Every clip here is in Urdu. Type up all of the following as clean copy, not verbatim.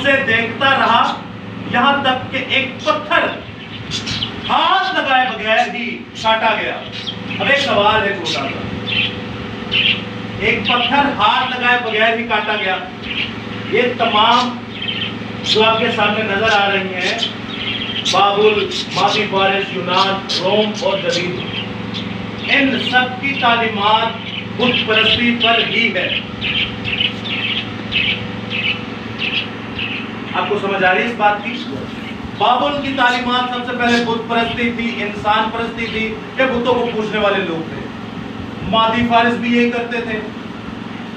اسے دیکھتا رہا یہاں تک کہ ایک پتھر ہاتھ لگائے بغیر ہی کاٹا گیا. اب ایک سوال ہے چھوٹا سا, ایک پتھر ہاتھ لگائے بغیر ہی کاٹا گیا. یہ تمام جو آپ کے سامنے نظر آ رہی ہیں, بابل, ماضی فارس, یونان, روم اور جدید, ان سب کی تعلیمات بت پرستی پر ہی ہے. آپ کو سمجھ آ رہی ہے اس بات کی؟ بابل کی تعلیمات سب سے پہلے بت پرستی تھی, انسان پرستی تھی, یہ بتوں کو پوجنے والے لوگ تھے. ماضی فارس بھی یہی کرتے تھے.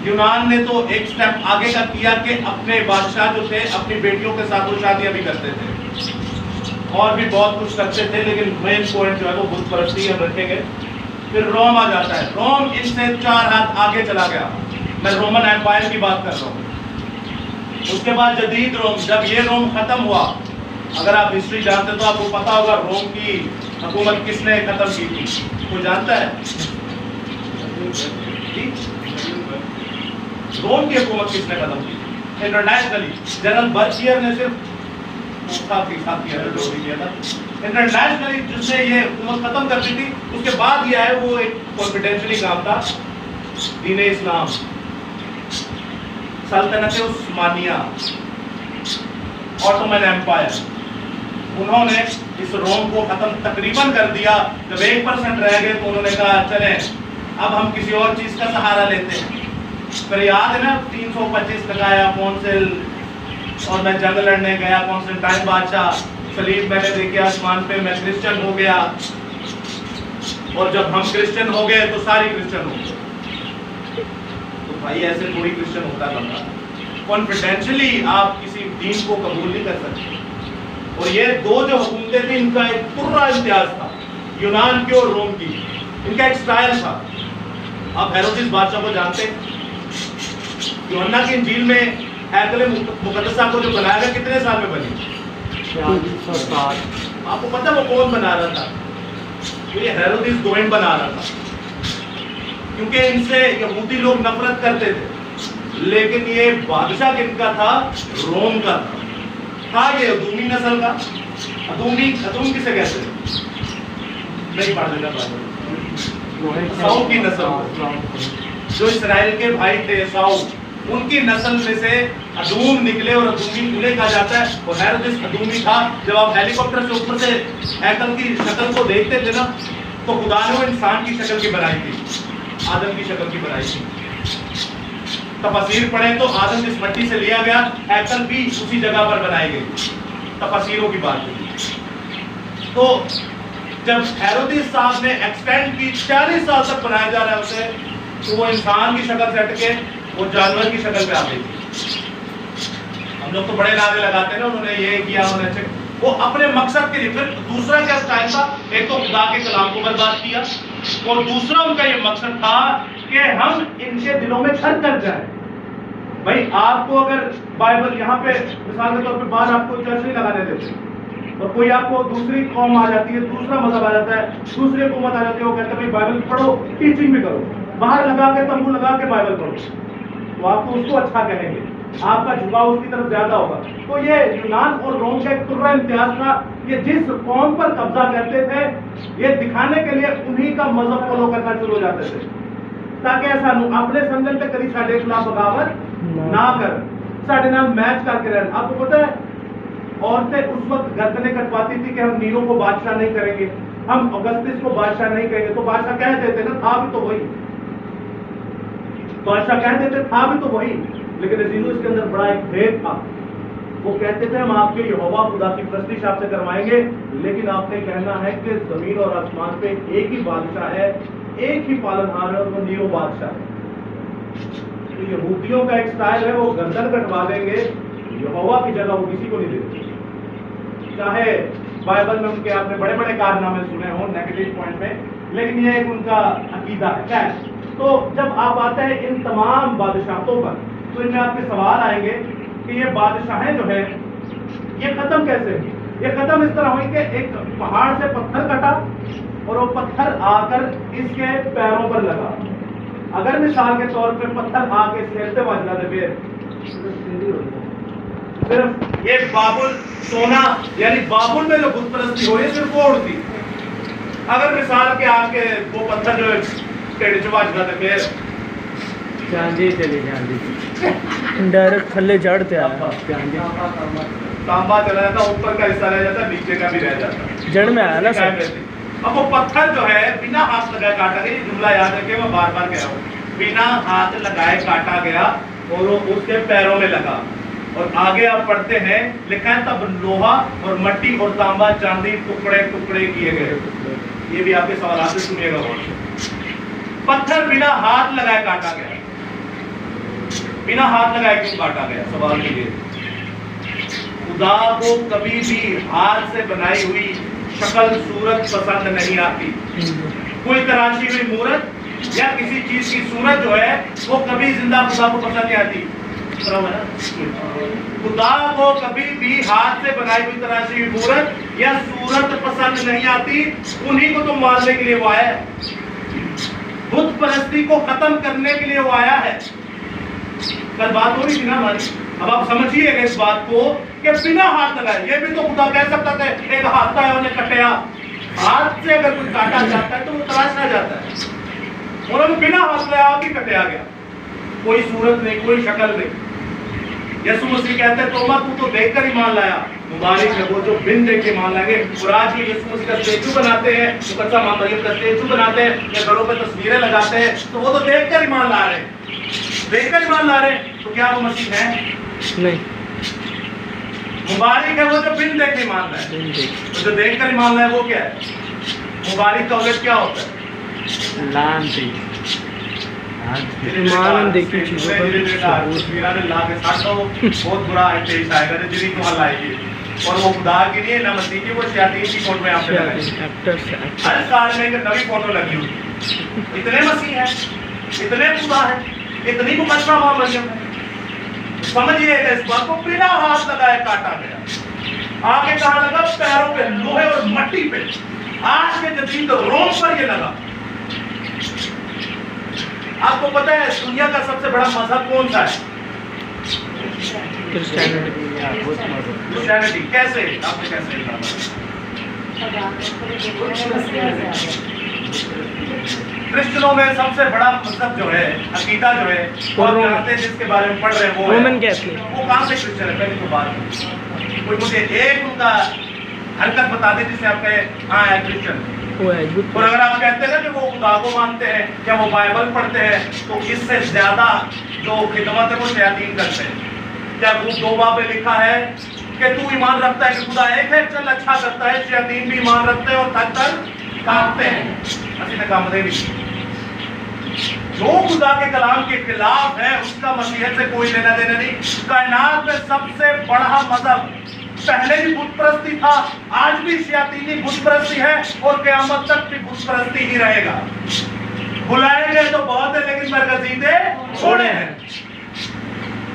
یونان نے تو ایک سٹیپ آگے کا کیا کہ اپنے بادشاہ جو تھے اپنی بیٹیوں کے ساتھ وہ شادیاں بھی کرتے تھے اور بھی بہت کچھ کرتے تھے, لیکن مین پوائنٹ جو ہے وہ بت پرستی ہم رکھیں گے. پھر روم آ جاتا ہے. روم ان سے 4 ہاتھ آگے چلا گیا. میں رومن ایمپائر کی بات کر رہا ہوں. اس کے بعد جدید روم, جب یہ روم ختم ہوا, اگر آپ ہسٹری جانتے تو آپ کو پتا ہوگا روم کی حکومت کس نے ختم کی تھی. کوئی جانتا ہے جی؟ روم کی حکومت کس نے ختم کی؟ انٹرنیشنلی جنرل برچیئر نے صرف انٹرنیشنلی جس نے یہ حکومت ختم کر دی تھی. اس کے بعد یہ ہے وہ ایک کانفیڈینشلی کام تھا, دین اسلام, سلطنت عثمانیہ, آٹومن ایمپائر. انہوں نے اس روم کو ختم تقریباً کر دیا. جب 1% رہ گئے تو انہوں نے کہا چلیں اب ہم کسی اور چیز کا سہارا لیتے ہیں. پھر یاد ہے نا 325 لگایا کونسل, اور میں جنگ لڑنے گیا, کانسٹنٹائن بادشاہ, صلیب میں نے دیکھا آسمان پہ, میں کرسچن ہو گیا. اور جب ہم کرسچن ہو گئے تو ساری کرسچن ہو گئے. تو بھائی ایسے کوئی کرسچن ہوتا بندہ, کانفیڈینشلی آپ کسی دین کو قبول نہیں کر سکتے. اور یہ دو جو حکومتیں تھیں ان کا ایک پورا امتیاز تھا, یونان کی اور روم کی. ان کا ایک سٹائل تھا. آپ ہیروڈس بادشاہ کو جانتے ہیں؟ یوحنا کی انجیل میں ہیکل مقدسہ کو جو بنایا گیا کتنے سال میں بنی؟ 46 آپ کو پتہ وہ کون بنا رہا تھا؟ یہ ہیروڈس گوئن بنا رہا تھا, کیونکہ ان سے یہودی لوگ نفرت کرتے تھے. لیکن یہ بادشاہ کن کا تھا؟ روم کا تھا. یہ ادومی نسل کا. ادوم کسے کہتے ہیں؟ نہیں پڑھ لینا بائبل. ساؤ کی نسل, جو اسرائیل کے بھائی تھے ساؤ, ان کی نسل میں سے ادوم نکلے, اور ادومی انہیں کہا جاتا ہے. اور ہیروڈس ادومی تھا. جب آپ ہیلی کاپٹر سے اوپر سے ہیکل کی شکل کو دیکھتے تھے نا, تو خدا نے وہ انسان کی شکل کی بنائی تھی, آدم کی شکل کی بنائی تھی. تفاسیر پڑھیں تو آدم جس مٹی سے لیا گیا, ہیکل بھی اسی جگہ پر بنائی گئی. تفاسیروں کی بات ہے. تو جب ہیروڈس صاحب نے ایکسٹینڈ کی 40 سال تک بنایا جا رہا ہے اسے, تو وہ انسان کی شکل سے ہٹ کے وہ جانور کی شکل پہ آ گئی تھی. ہم لوگ تو بڑے نعرے لگاتے ہیں نا, انہوں نے یہ کیا, انہوں نے وہ اپنے مقصد کے لیے. پھر دوسرا کیا سٹائل تھا؟ ایک تو خدا کے کلام کو برباد کیا, اور دوسرا ان کا یہ مقصد تھا کہ ہم ان کے دلوں میں گھر کر جائیں. بھائی آپ کو اگر بائبل یہاں پہ مثال کے طور پہ بعد آپ کو چرچ نہیں لگانے دیتے, اور کوئی آپ کو دوسری قوم آ جاتی ہے, دوسرا مذہب آ جاتا ہے, دوسری حکومت آ جاتی ہے, وہ کہتے ہیں بھائی بائبل پڑھو, ٹیچنگ بھی کرو, باہر لگا کے تمبو لگا کے بائبل پڑھو, تو آپ تو اس کو اچھا کہیں گے, آپ کا جھکاؤ اس کی طرف زیادہ ہوگا. تو یہ یونان اور روم کا ایک پورا امتیاز تھا. یہ جس قوم پر قبضہ کرتے تھے, یہ دکھانے کے لیے انہی کا مذہب فالو کرنا شروع ہو جاتے تھے, تاکہ ایسا اپنے سمجھن تے کبھی ساڈے خلاف بغاوت نہ کر, ساڈے نال میچ کر کے رہن. آپ کو پتہ ہے عورتیں اس وقت گردنیں کٹواتی تھی کہ ہم نیرو کو بادشاہ نہیں کریں گے, ہم اگستس کو بادشاہ نہیں کہیں گے. تو بادشاہ کہہ دیتے نا, تھا بھی تو وہی, بادشاہ کہہ دیتے تھا بھی تو وہی. لیکن عزیزو اس کے اندر بڑا ایک بھید تھا. وہ کہتے تھے ہم آپ کے یہوہ خدا کی پرستش آپ سے کروائیں گے, لیکن آپ نے کہنا ہے کہ زمین اور آسمان پہ ایک ہی بادشاہ ہے, ایک ہی پالنہار ہے, اور وہ نیرو بادشاہ ہے. تو یہودیوں کا ایک سٹائل ہے, وہ گردن کٹوا دیں گے, یہوہ کی جگہ وہ کسی کو نہیں دیتے. چاہے بائبل میں ان کے آپ نے بڑے بڑے کارنامے سنے ہوں نیگیٹو پوائنٹ میں, لیکن یہ ایک ان کا عقیدہ ہے. تو جب آپ آتے ہیں ان تمام بادشاہتوں پر, تو ان میں آپ کے سوال آئیں گے کہ یہ بادشاہیں جو ہے یہ ختم کیسے ہوئی؟ یہ ختم اس طرح ہوئی کہ ایک پہاڑ سے پتھر کٹا, اور وہ پتھر آ کر اس کے پیروں پر لگا. اگر مثال کے طور پہ پتھر آ کے سر سے واجلا دے, صرف یہ بابل سونا یعنی بابل میں جو بت پرستی ہو یہ صرف وہ تھی. اگر مثال کے آج کے وہ پتھر جو ٹیڑھ چباچ کا پھر چاندی چلی جاندی ڈائریکٹ تھلے جڑتے چاندی تانبا چلا جاتا اوپر کا حصہ رہ جاتا نیچے کا بھی رہ جاتا جڑ میں آیا نا سر. اب وہ پتھر جو ہے بنا ہاتھ لگائے کاٹا گیا. یہ جملہ یاد رکھے میں بار بار کہہ رہا ہوں. بنا ہاتھ لگائے کاٹا گیا اور وہ اس کے پیروں میں لگا. اور آگے آپ پڑھتے ہیں لکھا ہے تب لوہا اور مٹی اور تانبا چاندی ٹکڑے ٹکڑے کیے گئے. یہ بھی آپ کے سوالات سے سنیے گا. پتھر بنا ہاتھ لگائے کاٹا گیا. بنا ہاتھ لگائے کیوں کاٹا گیا؟ سوال کے لیے. خدا کو کبھی بھی ہاتھ سے بنائی ہوئی شکل صورت پسند نہیں آتی. کوئی تراشی ہوئی مورت یا کسی چیز کی صورت جو ہے وہ کبھی زندہ خدا کو پسند نہیں آتی. خدا کو کبھی بھی ہاتھ سے بنائی ہوئی تراشی ہوئی مورت یا صورت پسند نہیں آتی. انہی کو تو مارنے کے لیے وہ آیا ہے. بت پرستی کو ختم کرنے کے لیے وہ آیا ہے. کل بات ہو رہی تھی نا ہماری. اب آپ سمجھیے گا اس بات کو کہ بنا ہاتھ لگائے. یہ بھی تو خدا کہہ سکتا تھا ایک ہاتھ کا ہے انہیں کٹیا. ہاتھ سے اگر کوئی کاٹا جاتا ہے تو وہ تراشا جاتا ہے. انہوں نے بنا ہاتھ لگایا آپ ہی کٹیا گیا. کوئی صورت نہیں کوئی شکل نہیں. یسوع مسیح کہتے ہیں توبہ تو دیکھ کر ایمان لایا. مبارک ہے وہ جو بن دیکھ کے ایمان لائیں گے. اور آج بھی یسوع مسیح کا اسٹیچو بناتے ہیں, مقدسہ ماں مریم کا اسٹیچو بناتے ہیں یا گھروں پہ تصویریں لگاتے ہیں تو وہ تو دیکھ کر ایمان لا رہے ہیں. دیکھ کر ایمان لا رہے ہیں تو کیا وہ مسیح ہے؟ نہیں. مبارک ہے وہ جو بن دیکھ کے ایمان لائے. جو دیکھ کر ایمان لائے وہ کیا ہے؟ مبارک کا اولاد کیا ہوتا ہے؟ لانتی ایمان دیکھی چیزوں پر بہت برا انٹیش آئے گا جنہیں کو حل آئے گی. اور وہ خدا کی نہیں ہے نہ مسیح کی, وہ شیاطین کی فوٹو میں آپ سے لگائی. ہر سال میں ایک نئی فوٹو لگی ہوئی. اتنے مسیح ہیں, اتنے خدا ہیں, اتنی مقدسہ ماں مریم ہے. سمجھیے گا اس بات کو. بنا ہاتھ لگائے کاٹا گیا. آگے کہاں لگا؟ پیروں پہ, لوہے اور مٹی پہ. آج کے جدید روم پر یہ لگا. آپ کو پتا ہے دنیا کا سب سے بڑا مذہب کون سا ہے؟ کرسچینٹی. کیسے آپ نے کیسے کرسچنوں میں سب سے بڑا مذہب جو ہے, عقیدہ جو ہے, اور جانتے ہیں جس کے بارے میں پڑھ رہے ہیں وہ کہاں سے کرسچن ہے؟ پہلے تو بات کوئی مجھے ایک ان کا حرکت بتا دے جس سے آپ کہے ہاں ہے کرسچن. اور اگر آپ کہتے ہیں نا کہ وہ خدا کو مانتے ہیں یا وہ بائبل پڑھتے ہیں تو اس سے زیادہ جو خدمت ہے وہ شیاطین کرتے ہیں. کیا گروپ 2 میں لکھا ہے کہ تو ایمان رکھتا ہے کہ خدا ایک ہے, چل اچھا کرتا ہے. شیاطین بھی ایمان رکھتے ہیں اور تھک کر کانپتے ہیں. مسیح نے کام دے نہیں. جو خدا کے کلام کے خلاف ہے اس کا مسیحیت سے کوئی لینا دینا نہیں. کائنات میں سب سے بڑا مذہب پہلے بھی بت پرستی تھا, آج بھی شیاطینی بت پرستی ہے اور قیامت تک بھی بت پرستی ہی رہے گا. بلائے گئے تو بہت ہے لیکن برگزیدے تھوڑے ہیں.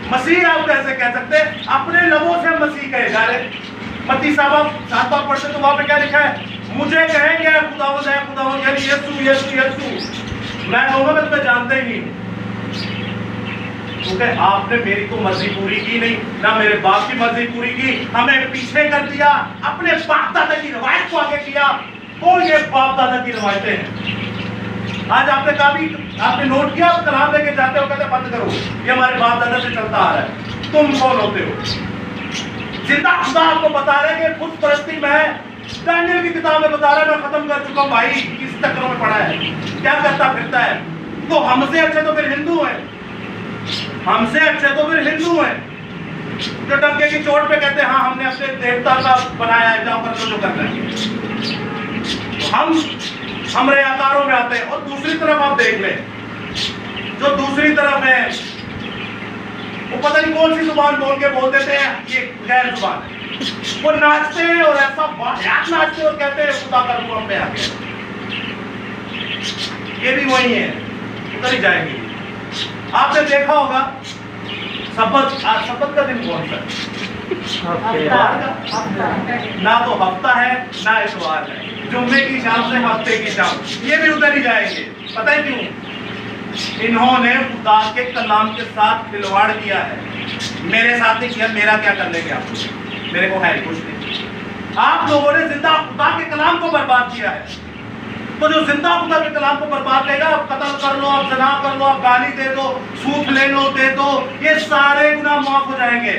مسیح آپ کیسے کہہ سکتے ہیں؟ اپنے لبوں سے مسیح کہے جا رہے. متی صاحب 7 باب پڑھتے تو وہاں پہ کیا لکھا ہے؟ مجھے کہیں گے خداوند ہے خداوند, یعنی یسوع یسوع یسوع. میں کہوں گا میں تمہیں جانتا ہی نہیں ہوں, کیونکہ آپ نے میری تو مرضی پوری کی نہیں, نہ میرے باپ کی مرضی پوری کی. ہمیں پیچھے کر دیا, اپنے باپ دادا کی روایت کو آگے کیا. وہ یہ باپ دادا کی روایتیں ہیں. آج آپ نے کہا بھی, آپ نے نوٹ کیا, آپ کلام لے کے جاتے ہو کہتے بند کرو, یہ ہمارے باپ دادا سے چلتا آ رہا ہے. تم کون ہوتے ہو؟ زندہ خدا آپ کو بتا رہے کہ بت پرستی میں ہے. دانیل کی کتاب میں بتا رہا ہے میں ختم کر چکا ہوں. بھائی کس چکروں میں پڑا ہے, کیا کرتا پھرتا ہے؟ تو ہم سے اچھے تو پھر ہندو ہیں, ہم سے اچھے تو پھر ہندو ہیں جو ڈنکے کی چوٹ پہ کہتے ہیں ہاں ہم نے اپنے دیوتا کا بنایا ہے, جاؤ کر جو کرنا ہے. ہم ریاکاروں میں آتے ہیں. اور دوسری طرف آپ دیکھ لیں, جو دوسری طرف ہے وہ پتہ نہیں کون سی زبان بول کے بول دیتے ہیں یہ غیر زبان ہے. وہ ناچتے ہیں اور ایسا واحد ناچتے ہیں اور کہتے ہیں خدا کا روح ہم پہ آ گیا. یہ بھی وہی ہے, ادھر ہی جائیں گے. آپ نے دیکھا ہوگا سبت کا دن کون سا ہے؟ نہ تو ہفتہ ہے نہ اتوار ہے. جمعے کی شام سے ہفتے کی شام, یہ بھی ادھر ہی جائیں گے. پتہ ہے کیوں؟ انہوں نے خدا کے کلام کے ساتھ کھلواڑ کیا ہے. میرے ساتھ نہیں کیا، میرا کیا کر لیں گے آپ؟ میرے کو ہے کچھ نہیں۔ آپ لوگوں نے زندہ خدا کے کلام کو برباد کیا ہے، تو جو زندہ خدا کے کلام کو برباد کرے گا، آپ قتل کر لو، آپ زنا کر لو، آپ گالی دے دو، سود لے لو، دے دو، یہ سارے گناہ معاف ہو جائیں گے۔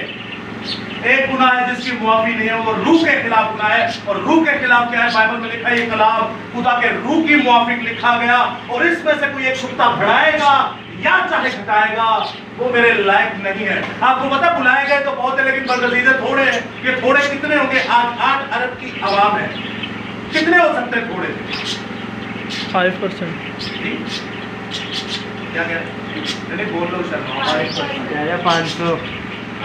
ایک گناہ ہے جس کی معافی نہیں ہے، وہ روح کے خلاف گناہ ہے، اور روح کے خلاف کیا ہے؟ بائبل میں لکھا ہے یہ کلام خدا کے روح کی موافق لکھا گیا، اور اس میں سے کوئی ایک کتا بڑھائے گا یا چاہے گھٹائے گا وہ میرے لائق نہیں ہے۔ آپ کو پتہ بلائے گئے تو بہت ہے لیکن برگزیدے تھوڑے ہیں۔ یہ تھوڑے کتنے ہوں گے؟ 8 ارب کی عوام ہے، کتنے ہو سکتے ہیں تھوڑے؟ 5%۔ کیا کہہ رہے ہیں؟ نہیں بول لو شرما، 500۔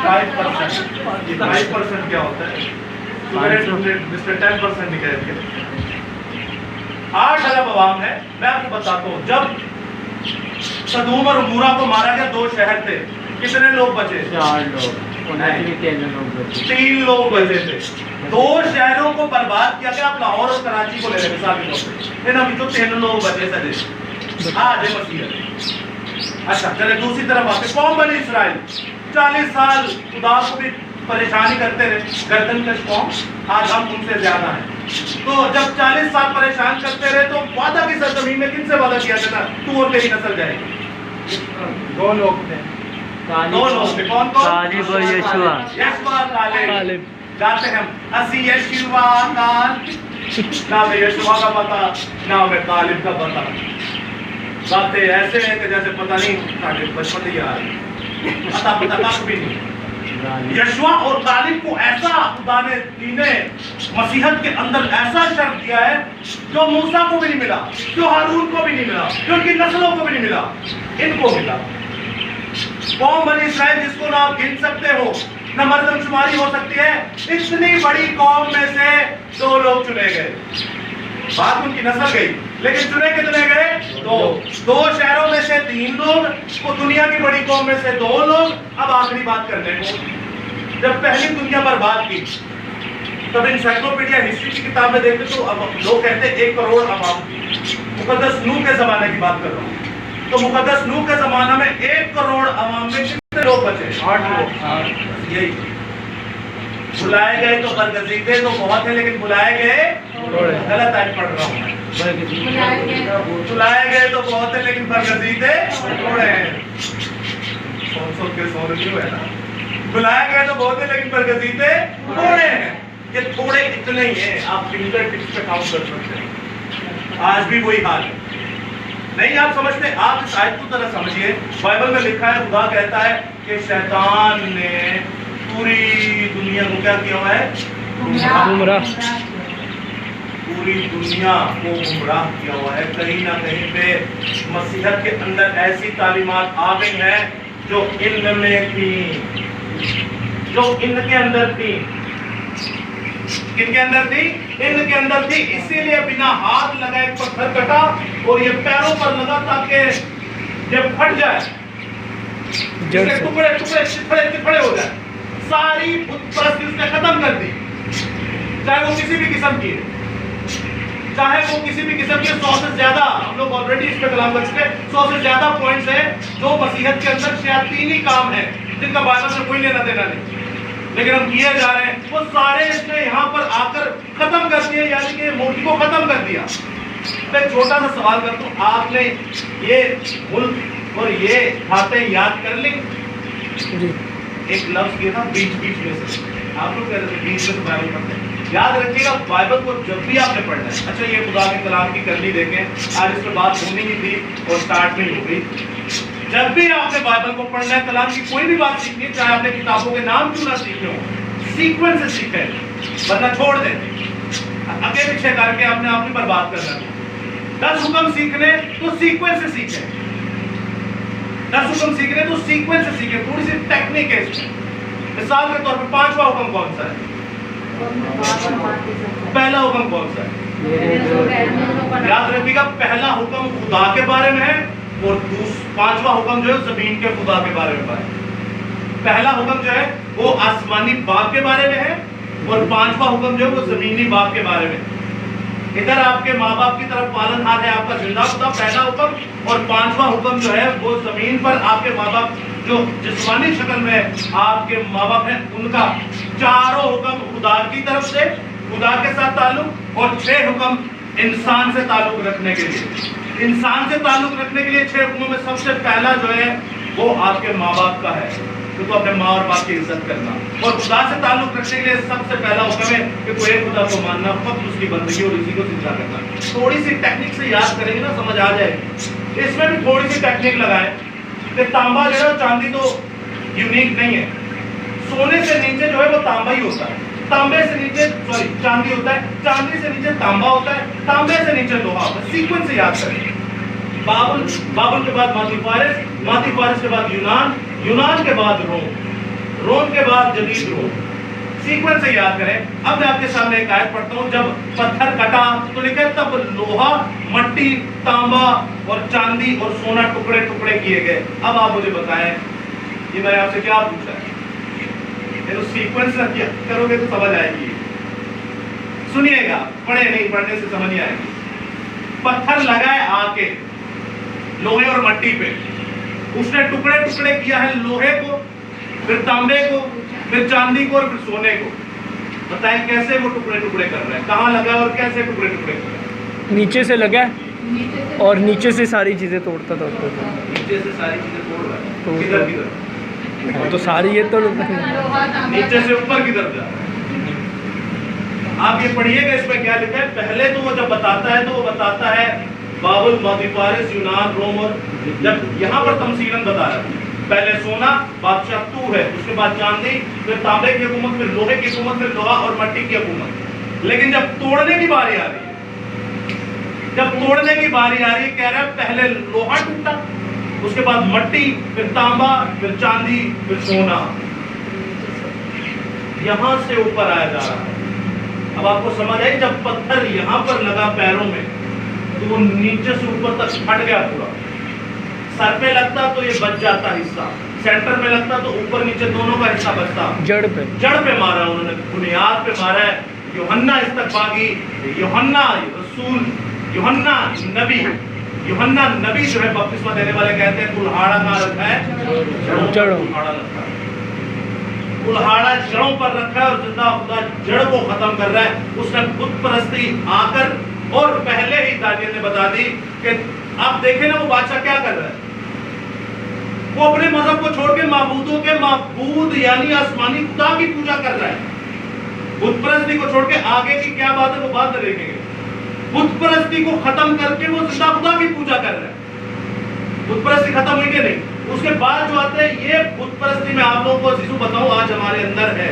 5% کیا ہوتا ہے؟ 10% نہیں کہتے۔ 8 ارب عوام ہے۔ میں آپ کو بتاتا ہوں، جب سدوم اور عمورہ کو مارا گیا 2 شہر تھے، کتنے لوگ بچے؟ 4 لوگ۔ 3 لوگ بچے تھے۔ 2 شہروں کو برباد کیا گیا۔ آپ لاہور اور کراچی کو لے لیں مثال کے طور پہ، ان ابھی تو 3 لوگ بچے سجے آج مسیح۔ اچھا چلے دوسری طرف آتے، قوم بنی اسرائیل 40 سال خدا کو بھی پریشانی کرتے رہے، گردن کش قوم، آج ہم ان سے زیادہ ہیں۔ تو جب 40 سال پریشان کرتے رہے تو وعدہ کی سرزمین میں کن سے وعدہ کیا گیا تھا؟ تو اور تیری نسل جائے گی۔ 2 لوگ تھے، 2 لوگ تھے، کون کون؟ طالب اور یشوع۔ یشوع طالب۔ جاتے ہیں ہم اسی یشوع طالب، نہ ہمیں یشوع کا پتا نہ ہمیں طالب کا پتا، باتیں ایسے ہیں کہ جیسے پتہ نہیں طالب بچپن ہی آ رہی، پتہ کچھ بھی نہیں۔ یشوع اور طالب کو ایسا خدا نے دین مسیحت کے اندر ایسا شرط دیا ہے جو موسیٰ کو بھی نہیں ملا، جو ہارون کو بھی نہیں ملا، جو ان کی نسلوں کو بھی نہیں ملا، ان کو ملا۔ قوم بنی اسرائیل جس کو نہ آپ گن سکتے ہو، نہ مردم شماری ہو سکتی ہے، اتنی بڑی قوم میں سے 2 لوگ چنے گئے۔ بات ان کی نسل گئی لیکن چنے کتنے گئے؟ 2 شہروں میں سے 3 لوگ، وہ دنیا کی بڑی قوم میں سے 2 لوگ۔ اب آخری بات کرنے کو، جب پہلی دنیا برباد کی تب انسائکلوپیڈیا ہسٹری کی کتاب میں دیکھتے تو اب لوگ کہتے ہیں 1 کروڑ عوام تھی۔ مقدس نوح کے زمانے کی بات کر رہا ہوں، تو مقدس نوح کے زمانہ میں 1 کروڑ عوام میں کتنے لوگ بچے؟ 8 لوگ۔ یہی بلائے گئے تو برگزیدے تو بہت ہیں لیکن بلائے گئے غلط آیت پڑھ رہا ہوں میں، بلائے گئے تو بہت ہیں لیکن برگزیدے تھوڑے ہیں۔ سوچ کے سو رہی ہو ہے نا، بلائے گئے تو بہت ہیں لیکن برگزیدے تھوڑے ہیں۔ یہ تھوڑے اتنے ہی ہیں، آپ فنگر ٹپس پہ کاؤنٹ کر سکتے ہیں۔ آج بھی وہی حال ہے، نہیں آپ سمجھتے؟ آپ اس آیت کو ذرا سمجھیے، بائبل میں لکھا ہے، خدا کہتا ہے کہ شیطان نے پوری دنیا کو کیا کیا ہوا ہے؟ گمراہ۔ پوری دنیا کو گمراہ کیا ہوا ہے۔ کہیں نہ کہیں پہ مسیحت کے اندر ایسی تعلیمات آ گئی ہیں جو ان میں تھی، جو ان کے اندر تھی۔ کن کے اندر تھی؟ ان کے اندر تھی۔ اسی لیے بنا ہاتھ لگائے ایک پتھر کٹا اور یہ پیروں پر لگا تاکہ جب پھٹ جائے ٹکڑے ٹکڑے چپڑے ہو جائے۔ ساری بت پرستی اس نے ختم کر دی، چاہے وہ کسی بھی قسم کی ہے، چاہے وہ کسی بھی قسم کے 100 سے زیادہ، ہم لوگ آلریڈی اس پہ کلام کر چکے، 100 سے زیادہ پوائنٹس ہیں جو مسیحت کے اندر شیاطینی کام ہے جن کا بائبل سے کوئی لینا دینا نہیں، لیکن ہم کیے جا رہے ہیں۔ وہ سارے اس نے یہاں پر آ کر ختم کر دیے، یعنی کہ مورتی کو ختم کر دیا۔ میں ایک چھوٹا سا سوال کرتا ہوں، آپ نے یہ ملک اور یہ باتیں یاد کر لی؟ ایک لفظ کیا تھا بیچ بیچ میں سے، آپ لوگ کہتے ہیں بیچ میں سے بائبل پڑھتے ہیں۔ یاد رکھیے گا بائبل کو جب بھی آپ نے پڑھنا ہے، اچھا یہ خدا کے کلام کی کرنی دیکھیں، آج اس پہ بات ہونی ہی تھی اور سٹارٹ نہیں ہو گئی۔ جب بھی آپ نے بائبل کو پڑھنا ہے، کلام کی کوئی بھی بات سیکھنی ہے، چاہے آپ نے کتابوں کے نام کیوں نہ سیکھے ہوں، سیکوینس سے سیکھیں، ورنہ چھوڑ دیں، آگے پیچھے کر کے آپ نے آپ کو برباد کرنا ہے۔ 10 حکم سیکھنے تو سیکوینس سے سیکھیں، 10 حکم سیکھنے تو سیکوینس سے سیکھیں، تھوڑی سی ٹیکنیک ہے اس میں۔ مثال کے طور پہ 5واں حکم کون سا ہے؟ پہلا حکم کون سا ہے؟ یاد رکھیے گا، پہلا حکم خدا کے بارے میں ہے اور 5واں حکم جو ہے زمین کے خدا کے بارے میں ہے۔ پہلا حکم جو ہے وہ آسمانی باپ کے بارے میں ہے اور 5واں حکم جو ہے وہ زمینی باپ کے بارے میں۔ ادھر آپ کے ماں باپ کی طرف پالن ہار ہے آپ کا زندہ خدا، پہلا حکم، اور 5واں حکم جو ہے وہ زمین پر آپ کے ماں باپ جو جسمانی شکل میں آپ کے ماں باپ ہیں ان کا 4 حکم خدا کی طرف سے خدا کے ساتھ تعلق اور 6 حکم انسان سے تعلق رکھنے کے لیے. انسان سے تعلق رکھنے کے لیے 6 حکموں میں سب سے پہلا جو ہے وہ آپ کے ماں باپ کا ہے تو اپنے ماں اور باپ کی عزت کرنا. اور خدا سے تعلق رکھنے کے لیے سب سے پہلا حکم ہے کہ کوئی ایک خدا کو ماننا فقط اس کی بندگی اور اسی کو سجدہ کرنا. تھوڑی سی ٹیکنیک سے یاد کریں گے نا سمجھ آ جائے گی. اس میں بھی تھوڑی سی ٹیکنیک لگائیں کہ تانبا جو ہے چاندی تو یونیک نہیں ہے. سونے سے نیچے جو ہے وہ تانبا ہی ہوتا ہے. تانبے سے نیچے چاندی ہوتا ہے. چاندی سے نیچے تانبا ہوتا ہے. تانبے سے نیچے لوہا ہوتا ہے. سیکوینس سے یاد کریں. بابل کے بعد مادی فارس کے بعد یونان کے بعد روم کے بعد جدید روم. سیکوینس سے یاد کریں. اب میں آپ کے سامنے ایک آیت پڑھتا ہوں. جب پتھر کٹا تو لکھا ہے تب لوہا مٹی تانبا اور چاندی اور سونا ٹکڑے ٹکڑے کیے گئے. اب آپ مجھے بتائیں یہ میں نے آپ سے کیا پوچھا ہے؟ سیکوینس کرو گے تو سمجھ آئے گی. سنیے گا, پڑھے نہیں, پڑھنے سے سمجھ نہیں آئے گی. پتھر لگائے آ کے لوہے اور مٹی پہ, اس نے ٹکڑے ٹکڑے کیا ہے لوہے کو, پھر تانبے کو, پھر چاندی کو اور پھر سونے کو. بتائیں کیسے وہ ٹکڑے ٹکڑے کر رہے ہیں, کہاں لگا اور کیسے ٹکڑے ٹکڑے کر رہے ہیں؟ نیچے سے لگا اور نیچے سے ساری چیزیں توڑتا تھا. نیچے سے ساری چیزیں توڑ رہا ہے. کدھر کدھر تو ساری یہ تو نیچے سے اوپر کی طرف جا. آپ یہ پڑھیے گا اس میں کیا لکھا ہے. پہلے تو وہ جب بتاتا ہے تو وہ بتاتا ہے بابل, مادی فارس, یونان, روم, اور جب یہاں پر تمثیلاً بتا رہا ہے پہلے سونا بادشاہ تو ہے, اس کے بعد چاندی, پھر تانبے کی حکومت, پھر لوہے کی حکومت, پھر لوہا اور مٹی کی حکومت. لیکن جب توڑنے کی باری آ رہی ہے, کہہ رہا ہے پہلے لوہا ٹوٹا, اس کے بعد مٹی, پھر تانبا, پھر چاندی, پھر سونا. یہاں سے اوپر آیا جا رہا ہے. اب آپ کو سمجھ آئی جب پتھر یہاں پر لگا پیروں میں تو وہ نیچے سے اوپر تک پھٹ گیا پورا. سر پہ لگتا تو یہ بچ جاتا حصہ, سینٹر میں لگتا تو اوپر نیچے دونوں کا حصہ بچتا. جڑ پہ مارا انہوں نے, بنیاد پہ مارا ہے. یوحنا استقباغی, یوحنا رسول, یوحنا نبی جو ہے بپتسمہ دینے والے کہتے ہیں کلہاڑا کہاں رکھا ہے؟ کلہاڑا جڑوں پر رکھا ہے اور زندہ خدا جڑ کو ختم کر رہا ہے. اس نے بت پرستی آ کر اور پہلے ہی دانیل نے بتا دی کہ آپ دیکھیں نا وہ بادشاہ کیا کر رہا ہے. وہ اپنے مذہب کو چھوڑ کے معبودوں کے معبود یعنی آسمانی خدا کی پوجا کر رہا ہے. بت پرستی کو چھوڑ کے آگے کی کیا بات ہے وہ بات دیکھیں گے. بت پرستی کو ختم کر کے وہ زندہ خدا کی پوجا کر رہا ہے. بت پرستی ختم ہوئی کہ نہیں؟ اس کے بعد جو آتے ہیں یہ بت پرستی میں آپ لوگوں کو عزیزو بتاؤں آج ہمارے اندر ہے.